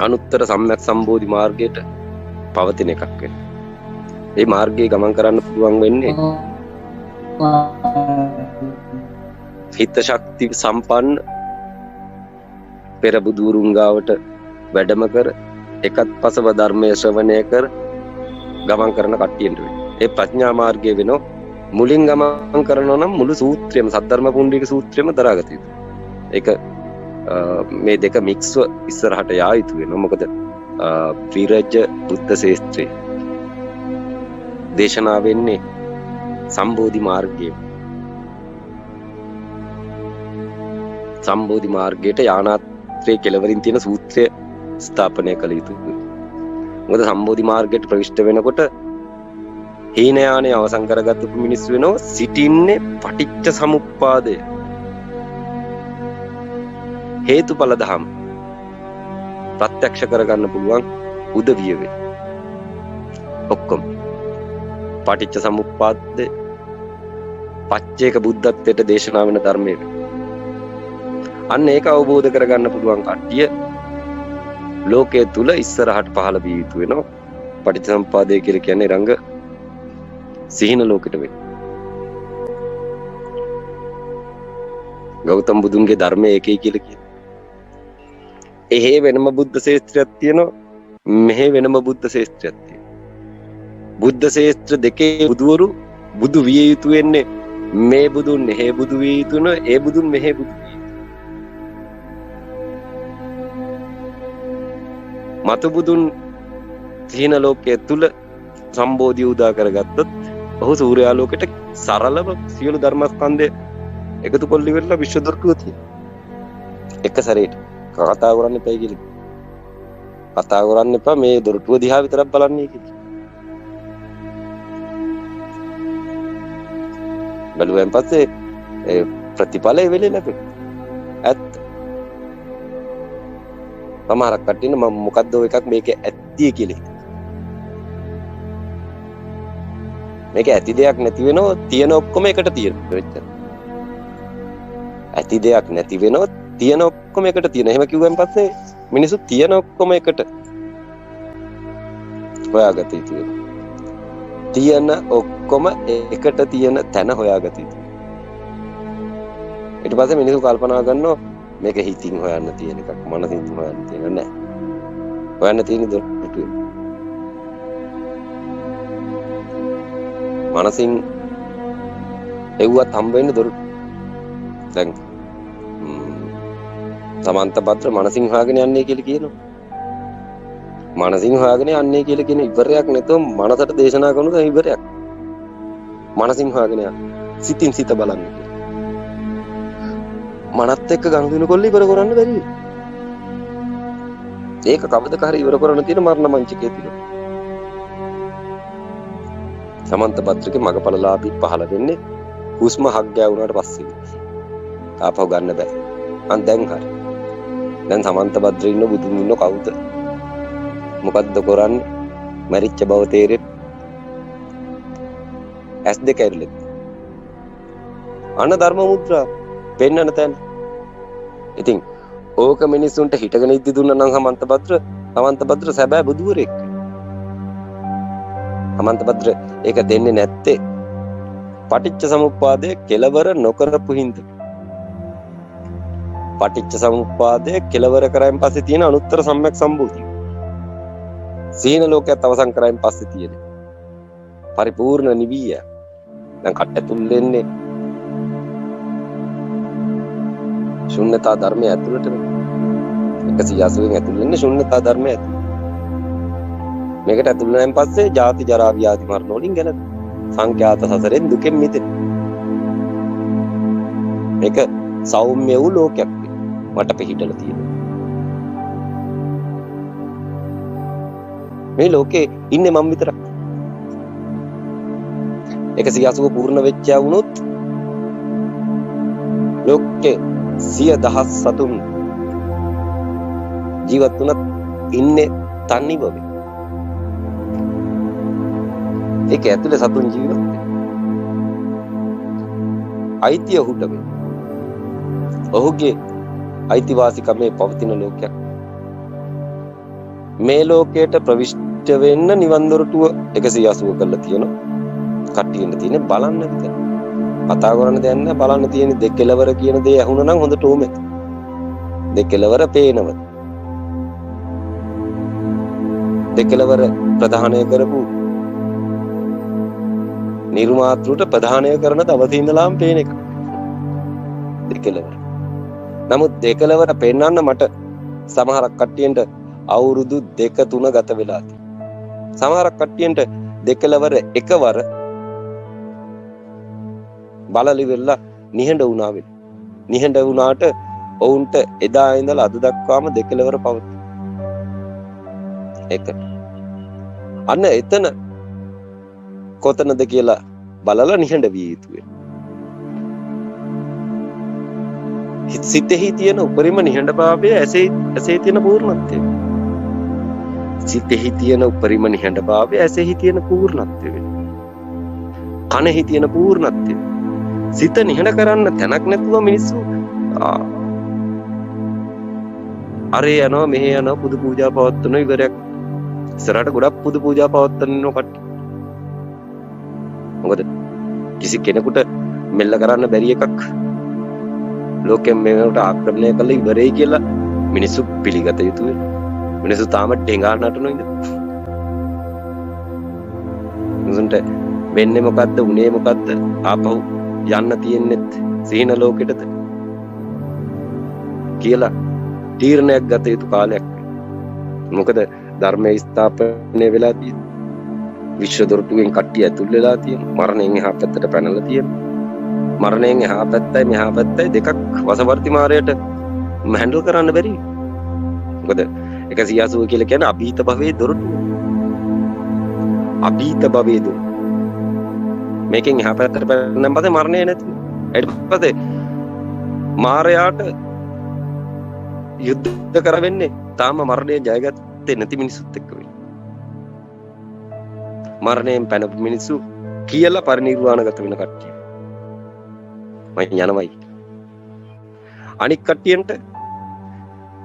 අනුත්තර සම්‍යක් සම්බෝධි මාර්ගයට පවතින එකක් වෙනවා. මේ මාර්ගයේ ගමන් කරන්න පුළුවන් වෙන්නේ හිත ශක්ති සම්පන්න පෙර බුදුරුන් ගාවට වැඩම කර එකත් පසව ධර්මයේ ශ්‍රවණය කර ගමන් කරන කට්ටියට වෙන්නේ. ඒ ප්‍රඥා මාර්ගයේ වෙනෝ මුලින් ගමන් කරනවා නම් මුළු සූත්‍රයම සද්ධර්ම පුණ්ඩික සූත්‍රයම දරාගත යුතුයි. ඒක මේ දෙක මික්ස්ව ඉස්සරහට යා යුතු වෙනවා. මොකද ත්‍රිරජ්‍ය බුද්ධ ශාස්ත්‍රයේ දේශනා වෙන්නේ සම්බෝධි මාර්ගයේ. සම්බෝධි මාර්ගයට යානාත්‍රයේ කෙලවරින් තියෙන සූත්‍රය ස්ථාපනය කළ යුතුයි. මොකද සම්බෝධි මාර්ගයට ප්‍රවිෂ්ඨ වෙනකොට හීන යානේ අවසන් කරගත්තු මිනිස්සු වෙනවා සිටින්නේ පටිච්ච සමුප්පාදය හේතුඵල ධම් ප්‍රත්‍යක්ෂ කරගන්න පුළුවන් උදවිය වේ. ඔක්කොම පටිච්ච සමුප්පාදේ පච්චේක බුද්ධත්වයට දේශනා වෙන ධර්මයේ වේ. අන්න ඒක අවබෝධ කරගන්න පුළුවන් කට්ටිය ලෝකයේ තුල ඉස්සරහට පහළ විය යුතු වෙනවා. පටිච්චසමුප්පාදය කියලා කියන්නේ රංග සිහින ලෝකෙට වෙයි. ගෞතම බුදුන්ගේ ධර්මයේ ඒකයි කියලා කියනවා. එහෙ වෙනම බුද්ධ ශාස්ත්‍රයක් තියෙනවා. මෙහෙ වෙනම බුද්ධ ශාස්ත්‍රයක් තියෙනවා. බුද්ධ ශාස්ත්‍ර දෙකේ බුදවරු බුදු විය යුතු වෙන්නේ මේ බුදුන් එහෙ බුදු විය යුතු නෝ ඒ බුදුන් මෙහෙ බුදු විය යුතු. මතු බුදුන් සිහින ලෝකයේ තුල සම්බෝධිය උදා කරගත්තොත් ඔහු සූර්යාලෝකයට සරලව සියලු ධර්මස්කන්ධය එකතු කොල්ලි වෙලා විශ්ව දොරටුව තියෙනවා. එක සැරේට කතා කරන්න එපා කියලා. කතා කරන්න එපා මේ දොරටුව දිහා විතරක් බලන්නේ කියලා. බැලුවෙන් පස්සේ ප්‍රතිඵලය වෙලෙ නැපේ. ඇත්ත. සමහරක් කට්ටියන මම මොකද්ද ඔය එකක් මේක ඇත්තිය කියලා හිතනවා. මේක ඇති දෙයක් නැති වෙනවා තියෙන ඔක්කොම එකට තියෙනවා. ඇති දෙයක් නැති වෙනවා තියෙන ඔක්කොම එකට තියෙන. එහෙම කිව්වන් පස්සේ මිනිස්සු තියෙන ඔක්කොම එකට හොයාගත යුතු වෙනවා. තියෙන ඔක්කොම එකට තියෙන තැන හොයාගත යුතුයි. ඊට පස්සේ මිනිස්සු කල්පනා කරනවා මේක හිතින් හොයන්න තියෙන එකක් මනසින් හොයන්න තියෙන නෑ. හොයන්න තියෙන දොරටුව. මනසින් එව්වත් හම්බ වෙන්නේ දොරටුව. දැන් සමන්ත පත්‍ර මනසින් හොයාගෙන යන්නේ කියලා කියනවා. මනසින් හොයාගෙන යන්නේ කියලා කියන ඉවරයක් නැතුව මනසට දේශනා කරනද ඉවරයක්. මනසින් හොයාගෙන යන්න. සිතින් සිත බලන්න කියලා. මනත් එක්ක ගනුදෙනු කොල්ල ඉවර කරන්න බැරි වෙයි. ඒක කවදක හරි ඉවර කරන්න තියෙන මරණ මංචකයේ තියෙනවා. සමන්ත පත්‍රකේ මගපලලාභී පහළ වෙන්නේ හුස්ම හක් ගෑවුනාට පස්සේ. ආපහු ගන්න බෑ. අන් දැන් හරි. දැන් සමන්ත පත්‍රේ ඉන්න බුදුන් ඉන්න කවුද? මොකද්ද කරන්නේ? මරිච්ච බව තේරෙත්. S2 ඇරිලෙත්. අන්න ධර්ම මුද්‍රා පෙන්නන තැන. ඉතින් ඕක මිනිස්සුන්ට හිටගෙන ඉද්දි දුන්නා නම් සමන්ත පත්‍ර සැබෑ බුදුවරෙක්. සමන්ත පත්‍ර ඒක දෙන්නේ නැත්තේ පටිච්ච සමුප්පාදයේ කෙලවර නොකරපු හින්දා. පටිච්ච සමුප්පාදයේ කෙලවර කරායින් පස්සේ තියෙන අනුත්තර සම්‍යක් සම්බෝධිය. සීන ලෝකයට අවසන් කරායින් පස්සේ තියෙන පරිපූර්ණ නිවිය. දැන් කට්ට තුල් වෙන්නේ ශුන්‍යතා ධර්මය ඇතුළට 180න් ඇතුළ වෙන්නේ ශුන්‍යතා ධර්මය ඇතුළට. මේකට ඇතුළ වෙනයින් පස්සේ ජාති ජරා ව්‍යාධි මරණ වලින් ගැලවෙන සංඛ්‍යාත සසරෙන් දුකෙන් මිදෙන. මේක සෞම්‍ය වූ ලෝකයක් මට පිළිහිටලා තියෙනවා. මේ ලෝකේ ඉන්නේ මම විතරක්. 180 පූර්ණ වෙච්චා වුණොත් ලෝකේ 100,000 සතුන් ජීවත් වුණත් ඉන්නේ තනි බවේ. ඒක ඇතුලේ සතුන් ජීවත් වෙනවා. අයිතිය ඔහුට වේ. ඔහුගේ අයිතිවාසිකමේ පවතින ලෝකයක්. මේ ලෝකයට ප්‍රවිෂ්ඨ වෙන්න නිවන් දොරටුව 180 කරලා තියෙනවා. කට්ටියෙන්න තියෙන බලන්න විතර. කතා කරන්න දෙයක් නැහැ බලන්න තියෙන දෙකලවර කියන දේ ඇහුණා නම් හොඳට ඕමෙ. දෙකලවර පේනවද? දෙකලවර ප්‍රධානය කරපු නිර්මාතෘට ප්‍රධානය කරන දවසේ ඉඳලාම පේන එක. දෙකලවර. නමුත් දෙකලවර පෙන්වන්න මට සමහරක් කට්ටියන්ට අවුරුදු 2-3 ගත වෙලා තියෙනවා. සමහරක් කට්ටියන්ට දෙකලවර එකවර බලලි වෙලා නිහඬ වුණා වෙන. නිහඬ වුණාට ඔවුන්ට එදා ඉඳලා අද දක්වාම දෙකලවර පවතී. ඒක. අන්න එතන කොතනද කියලා බලලා නිහඬ විය යුතුයි. සිතෙහි තියෙන උපරිම නිහඬභාවය ඇසේ තියෙන පූර්ණත්වය. සිතෙහි තියෙන උපරිම නිහඬභාවය ඇසෙහි තියෙන පූර්ණත්වය වෙනවා. කනෙහි තියෙන පූර්ණත්වය. සිත නිහඬ කරන්න තැනක් නැතුව මිනිස්සු අරේ යනවා මෙහෙ යනවා පුදු පූජා පවත්වන ඉවරයක්. ඉස්සරහට ගොඩක් පුදු පූජා පවත්වන්න ඉන්නව කට්ටිය. මොකද කිසි කෙනෙකුට මෙල්ල කරන්න බැරි එකක් ලෝකෙන් මේකට ආක්‍රමණය කළ ඉවරයි කියලා මිනිස්සු පිළිගත යුතු වෙනවා. මිනිස්සු තාම ටෙංගා නටන ඉඳ. මිනිසුන්ට වෙන්නේ මොකද්ද උනේ මොකද්ද ආපහු යන්න තියෙන්නෙත් සීන ලෝකෙටද කියලා තීරණයක් ගත යුතු කාලයක්. මොකද ධර්මයේ ස්ථාපනය වෙලා තියෙන්නේ. විශ්ව දොරටුවෙන් කට්ටිය ඇතුල් වෙලා තියෙනවා. මරණයෙන් එහා පැත්තට පැනලා තියෙනවා. මරණයෙන් එහා පැත්තයි මෙහා පැත්තයි දෙකක් වසවර්ති මාරයට හැන්ඩල් කරන්න බැරි. මොකද 180 කියලා කියන්නේ අභීත භවයේ දොරටුව. අභීත භවයේ දොරටුව. මේකෙන් එහා පැත්තට පැනනන් පස්සේ මරණය නැති. ඊට පස්සේ මාරයාට යුද්ධ කරවෙන්නේ තාම මරණය ජයගත්තේ නැති මිනිස්සුත් එක්ක වෙන්නේ. මරණයෙන් පැනපු මිනිස්සු කියලා පරිණිරවාණගත වෙන කට්ටිය. මම යනවයි. අනික් කට්ටියන්ට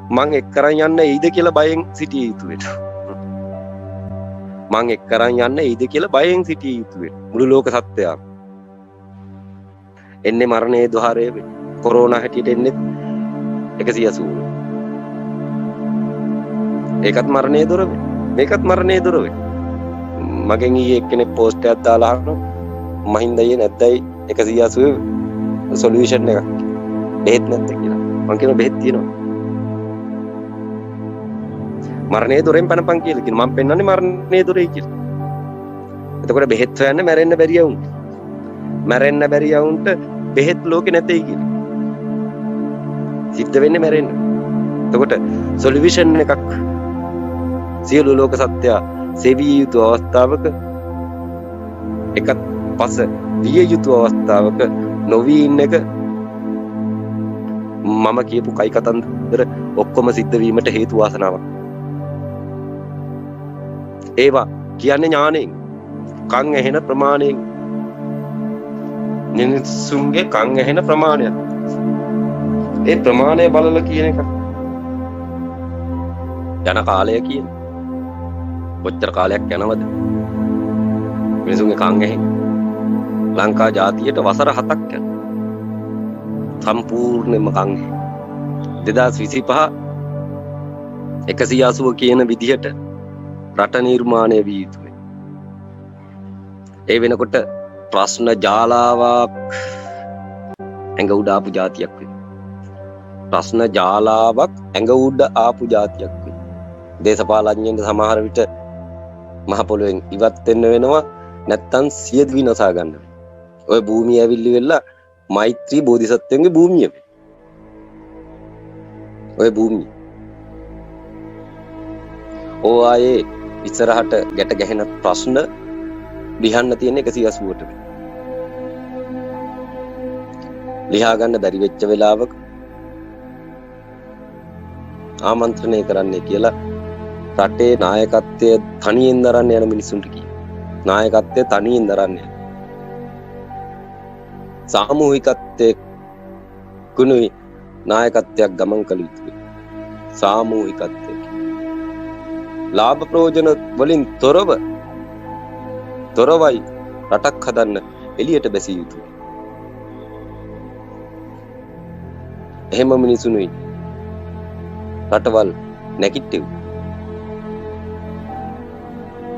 මං එක්කරන් යන්න එයිද කියලා බයෙන් සිටිය යුතු වෙනවා. මං එක්කරන් යන්න එයිද කියලා බයෙන් සිටිය යුතු වෙනවා. මුළු ලෝක සත්‍යයම. එන්නේ මරණයේ ద్వාරයේ වෙන්නේ. කොරෝනා හැටියට එන්නේ 180. ඒකත් මරණයේ දොර වෙන්නේ. මේකත් මරණයේ දොර වෙන්නේ. මගෙන් ඊයේ එක්කෙනෙක් පෝස්ට් එකක් දාලා අහනවා මහින්දයේ නැද්දයි 180 සොලියුෂන් එකක්. බෙහෙත් නැද්ද කියලා. මං කියනවා බෙහෙත් තියෙනවා. මරණයේ දොරෙන් පැනපන් කියලා කියනවා. මම පෙන්වන්නේ මරණයේ දොරේ කියලා. එතකොට බෙහෙත් හොයන්න මැරෙන්න බැරි යවුන්. මැරෙන්න බැරි යවුන්ට බෙහෙත් ලෝකේ නැtei කියලා. සිද්ධ වෙන්නේ මැරෙන්න. එතකොට සොලියුෂන් එකක් සියලු ලෝක සත්‍ය සෙවිය යුතු අවස්ථාවක එකත් පස විය යුතු අවස්ථාවක නොවී ඉන්න එක මම කියපු කයි කතන්දර ඔක්කොම සිද්ධ වීමට හේතු වාසනාවක්. ඒවා කියන්නේ ඥාණයෙන් කන් ඇහෙන ප්‍රමාණයෙන් මිනිසුන්ගේ කන් ඇහෙන ප්‍රමාණයක්. ඒ ප්‍රමාණය බලලා කියන එක යන කාලය කියන්නේ කොච්චර කාලයක් යනවද මිනිසුන්ගේ කන් ඇහෙන. ලංකා ජාතියට වසර 7ක් යන සම්පූර්ණයෙන්ම කන් 2025 180 කියන විදිහට රට නිර්මාණය විය යුතුයි. ඒ වෙනකොට ප්‍රශ්න ජාලාවක් ඇඟ උඩ ආපු જાතියක් වෙනවා. ප්‍රශ්න ජාලාවක් ඇඟ උඩ ආපු જાතියක් වෙනවා. දේශපාලඥයන්ට සමහර විට මහ පොළොවෙන් ඉවත් වෙන්න වෙනවා නැත්තම් සියද විනාසා ගන්න වෙනවා. ඔය භූමිය ඇවිල්ලි වෙලා මෛත්‍රී බෝධිසත්වයන්ගේ භූමිය වෙනවා. ඔය භූමිය. ආයේ ඉස්සරහට ගැට ගැහෙන ප්‍රශ්න ලියන්න තියෙන 180ට. ලියා ගන්න බැරි වෙච්ච වෙලාවක ආමන්ත්‍රණය කරන්නේ කියලා රටේ නායකත්වය තනියෙන් දරන්න යන මිනිසුන්ට කියනවා. නායකත්වය තනියෙන් දරන්න යන. සාමූහිකත්වයේ කුණුයි නායකත්වයක් ගමන් කළ යුතුයි. සාමූහිකත්වය. ලාභ ප්‍රයෝජන වලින් තොරවයි රටක් හදන්න එළියට බැසිය යුතුයි. එහෙම මිනිසුනුයි රටවල් නැගිටිව්.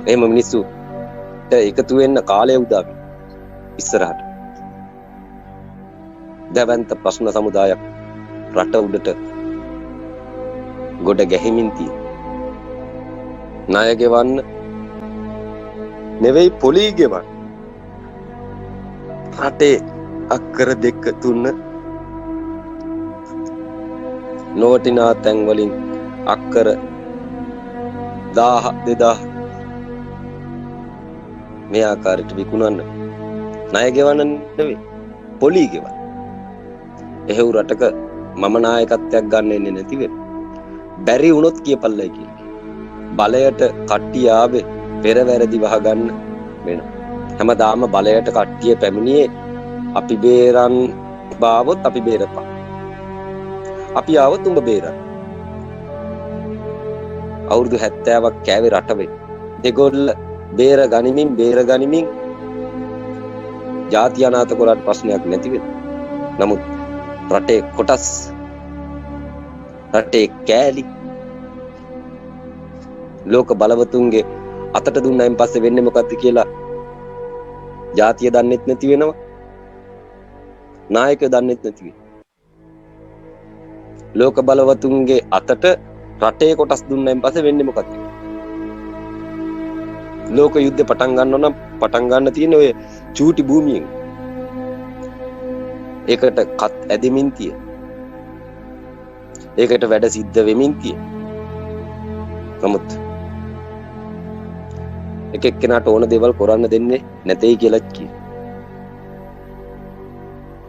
එහෙම මිනිස්සුට එකතු වෙන්න කාලය උදා වෙනවා. ඉස්සරහට දැවැන්ත ප්‍රශ්න සමුදායක් රට උඩට ගොඩ ගැහිමින් තියෙන. ණය ගෙවන්න නෙවෙයි පොලී ගෙවන්න. රටේ අක්කර 2 3 නොවටිනා තැන් වලින් අක්කර 1000 2000 මේ ආකාරයට විකුණන්න. ණය ගෙවන්න නෙවෙයි පොලී ගෙවන්න. එහෙව් රටක මම නායකත්වයක් ගන්න එන්නේ නැති වෙන. බැරි වුණොත් කියපල්ලයි කියලා. බලයට කට්ටිය ආවේ පෙර වැරදි වහගන්න වෙනවා. හැමදාම බලයට කට්ටිය පැමිණියේ අපි බේරන් බාවොත් අපි බේරපන්. අපි ආවොත් උඹ බේරන්න. අවුරුදු 70ක් කෑවේ රට වෙන්න. දෙගොල්ල බේර ගනිමින් ජාති අනාථ කරාට ප්‍රශ්නයක් නැති වෙනවා. නමුත් රටේ කොටස් රටේ කෑලි ලෝක බලවතුන්ගේ අතට දුන්නයින් පස්සේ වෙන්නේ මොකද්ද කියලා ජාතිය දන්නෙත් නැති වෙනවා. නායකයෝ දන්නෙත් නැති වෙනවා. ලෝක බලවතුන්ගේ අතට රටේ කොටස් දුන්නයින් පස්සේ වෙන්නේ මොකද්ද? ලෝක යුද්ධ පටන් ගන්නව නම් පටන් ගන්න තියෙන ඔය චූටි භූමියෙන්. ඒකට කත් ඇදෙමින් තිය. ඒකට වැඩ සිද්ධ වෙමින් තිය. නමුත් එක එක්කෙනාට ඕන දේවල් කරන්න දෙන්නේ නැtei කියලා කිය.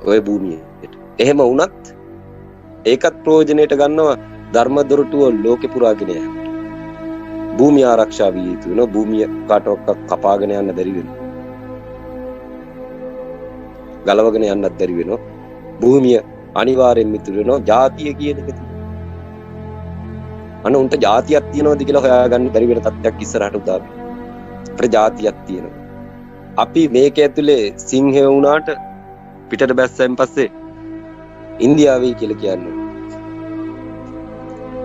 ඔය භූමියට. එහෙම වුණත් ඒකත් ප්‍රයෝජනෙට ගන්නවා ධර්ම දොරටුව ලෝකෙ පුරාගෙන යන්න. භූමිය ආරක්ෂා විය යුතු වෙනවා. භූමිය කාටවත් කපාගෙන යන්න බැරි වෙනවා. ගලවගෙන යන්නත් බැරි වෙනවා. භූමිය අනිවාර්යෙන් මිතුරු වෙනවා. ජාතිය කියන එක තියෙනවා. උන්ට ජාතියක් තියෙනවද කියලා හොයාගන්න බැරි වෙන තත්ත්වයක් ඉස්සරහට උදා වෙනවා. අපිට ජාතියක් තියෙනවා. අපි මේක ඇතුලේ සිංහය වුණාට පිටට බැස්සෙන් පස්සේ ඉන්දියාවේ කියලා කියන්නේ.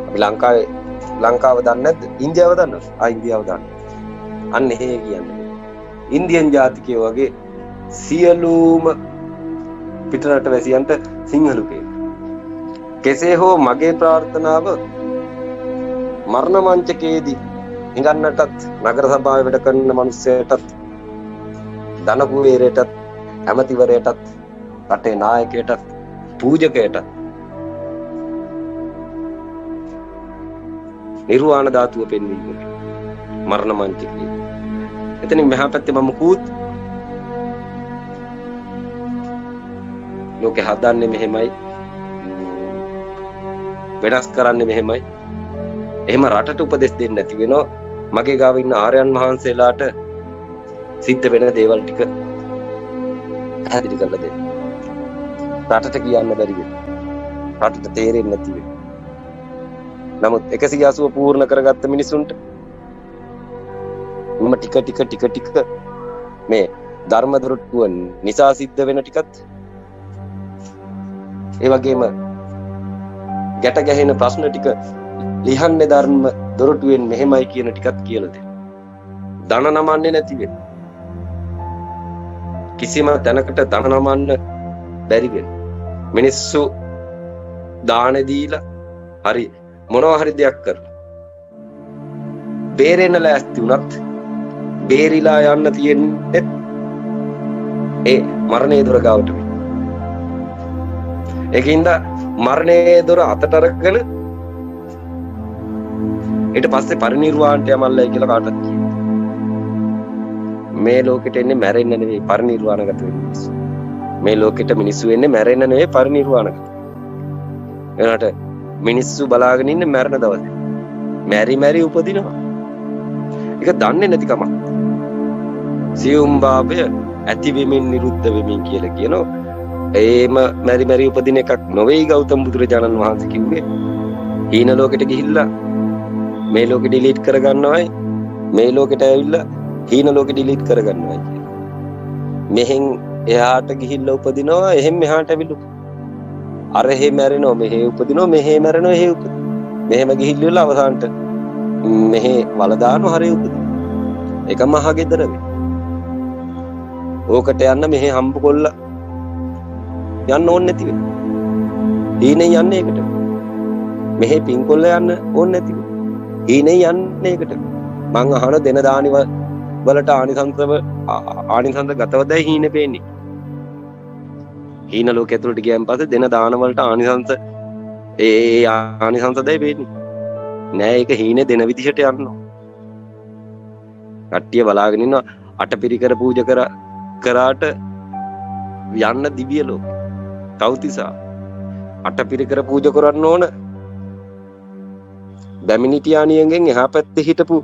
අපි ලංකාව දන්නේ නැද්ද? ඉන්දියාව දන්නවද? ඉන්දියාව දන්නවා. අන්න එහෙ කියන්නේ. ඉන්දියන් ජාතිකයෝ වගේ සියලුම පිටරට වැසියන්ට සිංහලු කියනවා. කෙසේ හෝ මගේ ප්‍රාර්ථනාව මරණ මංචකයේදී හිඟන්නටත් නගර සභාවේ වැඩ කරන මිනිස්සුන්ටත් ධන කුවේරයටත් ඇමතිවරයටත් රටේ නායකයටත් පූජකයටත් නිර්වාණ ධාතුව පෙන්වීම මරණ මංචකයේ. එතනින් මෙහා පැත්තේ මම කූත් ලෝකෙ හදන්නේ මෙහෙමයි, වෙනස් කරන්නේ මෙහෙමයි. එහෙම රටට උපදෙස් දෙන්නේ නැති වෙනවා. මගේ ගාව ඉන්න ආර්යයන් වහන්සේලාට සිද්ධ වෙන දේවල් ටික පැහැදිලි කරලා දෙන්න. රටට කියන්න බැරි වෙනවා. රටට තේරෙන්නේ නැති වෙනවා. නමුත් 180 පූර්ණ කරගත්ත මිනිසුන්ට මම ටික මේ ධර්ම දොරටුව නිසා සිද්ධ වෙන ටිකත් ඒ වගේම ගැට ගැහෙන ප්‍රශ්න ටික ලිහන්නේ ධර්ම දොරටුවෙන් මෙහෙමයි කියන ටිකත් කියලා දෙන්න. ධන නමන්නේ නැති වෙන. කිසිම තැනකට ධන නමන්න බැරි වෙන. මිනිස්සු දාන දීලා හරි මොනවා හරි දෙයක් කරලා බේරෙන්න ලෑස්ති වුණත් බේරිලා යන්න තියෙන්නේ ඒ මරණේ දොර ගාවට. ඒකින්ද මරණේ දොර අතට අරගෙන ඊට පස්සේ පරිණිරවාණයට යමල්ලයි කියලා කාටවත් කියන්න. මේ ලෝකෙට එන්නේ මැරෙන්න නෙවෙයි පරිණිරවාණගත වෙන්න මිනිස්සු. මේ ලෝකෙට මිනිස්සු එන්නේ මැරෙන්න නෙවෙයි පරිණිරවාණගත. එනකට මිනිස්සු බලාගෙන ඉන්නේ මැරෙන දවසේ. මැරි උපදිනවා. ඒක දන්නේ නැති කමක්. සියුම් භාවය ඇති වෙමින් නිරුද්ධ වෙමින් කියලා කියනවා. ඒම මැරි උපදින එකක් නොවේයි ගෞතම බුදුරජාණන් වහන්සේ කිව්වේ. හීන ලෝකෙට ගිහිල්ලා මේ ලෝකෙ ඩිලීට් කරගන්නවයි මේ ලෝකෙට ඇවිල්ලා හීන ලෝකෙ ඩිලීට් කරගන්නවයි කියලා. මෙහෙන් එහාට ගිහිල්ලා උපදිනවා එහෙන් මෙහාට ඇවිල්ලා අර එහෙ මැරෙනවා මෙහෙ උපදිනවා මෙහෙ මැරෙනවා එහෙ උපදිනවා. මෙහෙම ගිහිල්ලා අවසානට මෙහෙ වල දානවා හරි උපදිනවා. ඒක මහා ගෙදර වේ. ඕකට යන්න මෙහෙ හම්බ කොල්ල යන්න ඕනේ නැති වෙයි. හීනේ යන්නේ ඒකට. මෙහෙ පින් කොල්ල යන්න ඕනේ නැති වෙයි. හීනේ යන්නේ ඒකට. මං අහන දෙන දානි වලට ආනිසංස ගතවදයි හීනේ පේන්නේ. හීන ලෝක ඇතුළට ගියන් පස්සේ දෙන දාන වලට ආනිසංස ඒ ආනිසංසදයි පේන්නේ. නෑ ඒක හීනේ දෙන විදිහට යනවා. කට්ටිය බලාගෙන ඉන්නවා අටපිරිකර පූජා කරාට යන්න දිව්‍ය ලෝක. තව්තිසා අටපිරිකර පූජා කරන්න ඕන බැමිණිටියානියගෙන් එහා පැත්තේ හිටපු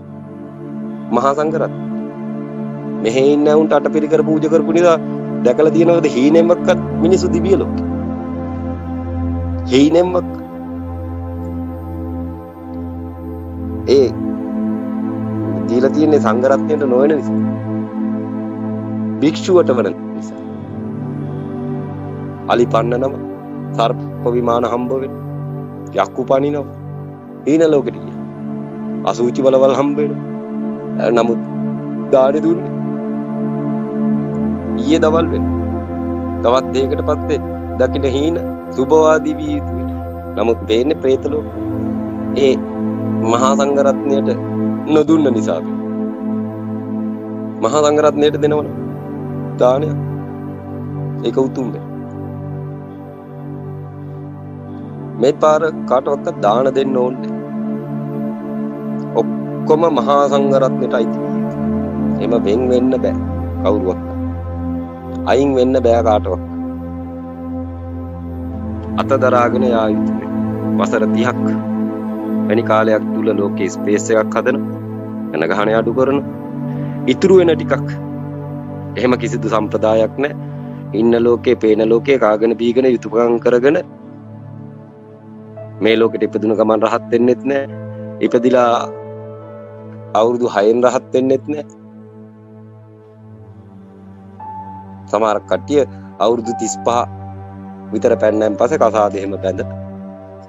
මහා සංඝරත්නය මෙහෙ ඉන්න උන්ට අටපිරිකර පූජා කරපු නිසා දැකලා තියෙනවද හීනෙන්වත් මිනිස්සු දිව්‍ය ලෝකේ හීනෙන්වත් ඒ දීලා තියෙන සංඝරත්නයට නොවන නිසා භික්ෂුවට වන නිසා අලි පන්නනම සර්ප විමාන හම්බ වෙන යක්කු පනිනව හීන ලෝකෙට ගියා අසුචි වලවල් හම්බ වෙනවා නමුත් දාඩි දුන්නේ ඊයේ දවල් වෙන තවත් දෙයකට පස්සේ දකින්න හීන සුභවාදී විය යුතුයි නමුත් වෙන්නේ പ്രേත ලෝක ඒ මහා සංඝරත්නයට නොදුන්න නිසා මහා සංඝරත්නයට දෙනවන දානය ඒක උතුම් මේ පාර කාටවත් දාන දෙන්න ඕනේ ඔක්කොම මහා සංඝරත්නයට අයිති එහෙම වෙන් වෙන්න බෑ කවුරුවත් අයින් වෙන්න බෑ කාටවත් අත දරාගෙන යා යුතුයි වසර 30ක් වැනි කාලයක් තුල ලෝකේ ස්පේස් එකක් හදන යන ගහන අඩු කරන ඉතුරු වෙන ටිකක් එහෙම කිසිදු සම්ප්‍රදායක් නැහැ ඉන්න ලෝකේ පේන ලෝකේ කාගෙන බීගෙන යුතුයකම් කරගෙන මේ ලෝකෙට ඉපදුන ගමන් රහත් වෙන්නෙත් නැහැ ඉපදිලා අවුරුදු 6න් රහත් වෙන්නෙත් නැහැ සමහර කට්ටිය අවුරුදු 35 විතර පැන්නන් පස්සේ කසාද එහෙම බැඳ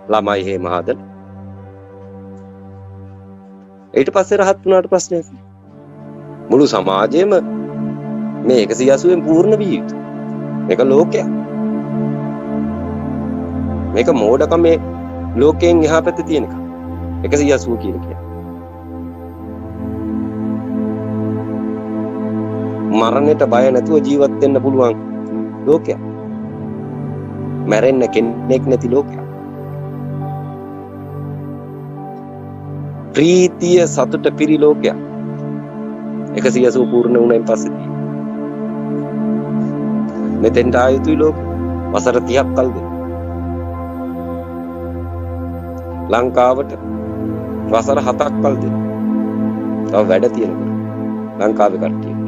ළමයි එහෙම හදන ඊට පස්සේ රහත් වුණාට ප්‍රශ්නයක් නෑ මුළු සමාජයේම මේ 180න් පූර්ණ විය යුතුයි මේක ලෝකයක් මේක මෝඩකමේ ලෝකයෙන් එහා පැත්තේ තියෙන එක 180 කියන එක මරණයට බය නැතුව ජීවත් වෙන්න පුළුවන් ලෝකයක් මැරෙන්න කෙනෙක් නැති ලෝකයක් ප්‍රීතිය සතුට පිරි ලෝකයක් 180 පූර්ණ වුණායින් පස්සේ මෙතෙන්ට ආයුතුයි ලෝක වසර 30ක් කල් දෙන්න ලංකාවට වසර 7ක් කල් දෙන්න තව වැඩ තියෙනවා ලංකාවේ කට්ටිය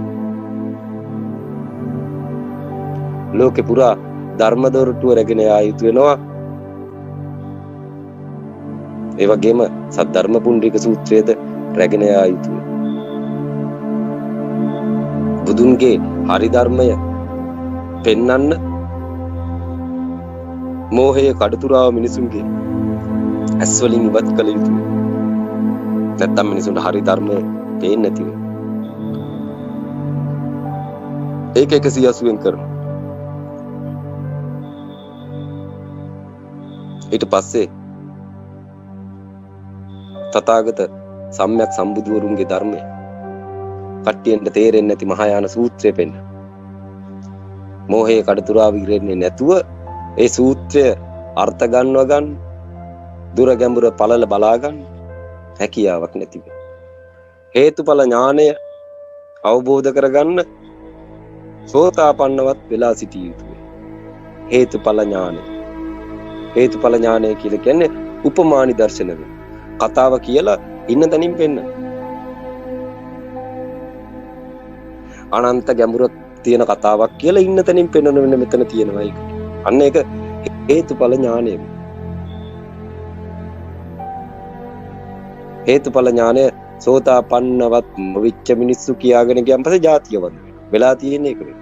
ලෝකේ පුරා ධර්ම දොරටුව රැගෙන යා යුතු වෙනවා ඒ වගේම සද්ධර්ම පුණ්ඩික සූත්‍රයේද රැගෙන යා යුතුයි බුදුන්ගේ හරි ධර්මය පෙන්වන්න මෝහය කඩතුරාව මිනිසුන්ගේ ඇස් වලින් ඉවත් කළ යුතුයි නැත්නම් මිනිසුන්ට හරි ධර්මය පේන්නේ නැති වෙනවා ඒක 180න් කරනවා ඊට පස්සේ තථාගත සම්්‍යක් සම්බුදුවරුන්ගේ ධර්මය කට්ටියට තේරෙන්නේ නැති මහායාන සූත්‍රය පෙන්න. මෝහයේ කඩතුරාව ඉරෙන්නේ නැතුව ඒ සූත්‍රය අර්ථ ගන්නව ගන්න දුර ගැඹුර පළල බලා ගන්න හැකියාවක් නැතිව. හේතුඵල ඥානය අවබෝධ කරගන්න සෝතාපන්නවත් වෙලා සිටිය යුතුයි. හේතුඵල ඥානය. හේතුඵල ඥානය කියලා කියන්නේ උපමා නිදර්ශන වෙන. කතාව කියලා ඉන්න තැනින් පෙන්න. අනන්ත ගැඹුරක් තියෙන කතාවක් කියලා ඉන්න තැනින් පෙන්වන වෙන මෙතන තියෙනවා ඒක. අන්න ඒක හේතුඵල ඥානය. හේතුඵල ඥානය සෝතාපන්නවත් නොවිච්ච මිනිස්සු කියාගෙන ගියන් පස්සේ ජාතිය වඳ වෙලා තියෙන එක වෙන.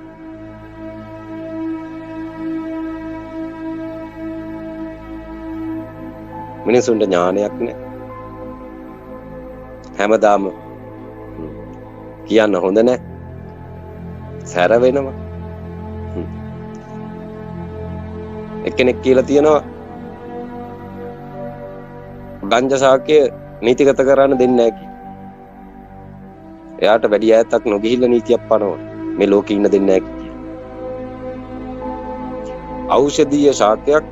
මිනිසුන්ට ඥානයක් නැහැ. හැමදාම කියන්න හොඳ නැහැ. සැර වෙනවා. එක්කෙනෙක් කියලා තියෙනවා ගංජා ශාකය නීතිගත කරන්න දෙන්නේ නැහැ කියලා. එයාට වැඩි ඈතක් නොගිහිල්ලා නීතියක් පනවන. මේ ලෝකේ ඉන්න දෙන්නේ නැහැ කියලා. ඖෂධීය ශාකයක්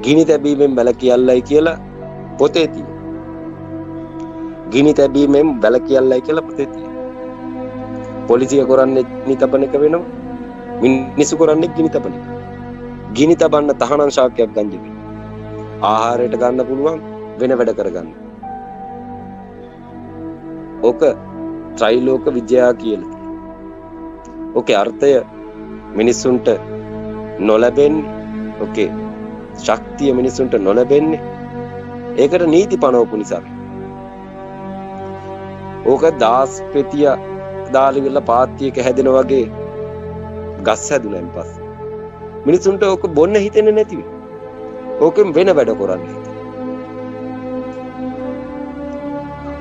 ගිනි තැබීමෙන් වැළකියල්ලයි කියලා පොතේ තියෙනවා. ගිනි තැබීමෙන් වැළකියල්ලයි කියලා පොතේ තියෙනවා. පොලිසිය කරන්නේ ගිනි තබන එක වෙනවා. මිනිස්සු කරන්නේ ගිනි තබන එක. ගිනි තබන්න තහනම් ශාකයක් ගංජා වෙනවා. ආහාරයට ගන්න පුළුවන් වෙන වැඩ කරගන්න. ඕක ත්‍රිලෝක විද්‍යාව කියලා. ඕකේ අර්ථය මිනිසුන්ට නොලැබෙන්නේ, ඕකේ ශක්තිය මිනිසුන්ට නොලැබෙන්නේ ඒකට නීති පනවපු නිසා. ඕක දාස් පෙතිය දාලි වෙලා පාත්තියක හැදෙන වගේ ගස් හැදුනන් පස්සේ මිනිසුන්ට ඕක බොන්න හිතෙන්නේ නැති වෙයි. ඕකෙන් වෙන වැඩ කරන්න හිතෙයි.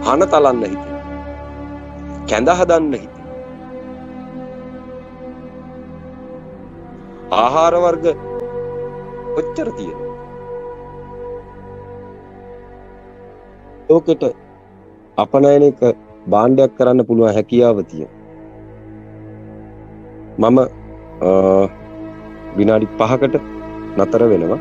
හන තලන්න හිතෙයි. කැඳ හදන්න හිතෙයි. ආහාර වර්ග කොච්චර තියෙනවද? ඕකට අපනයනික භාණ්ඩයක් කරන්න පුළුවන් හැකියාව තියෙනවා. මම විනාඩි 5කට නතර වෙනවා.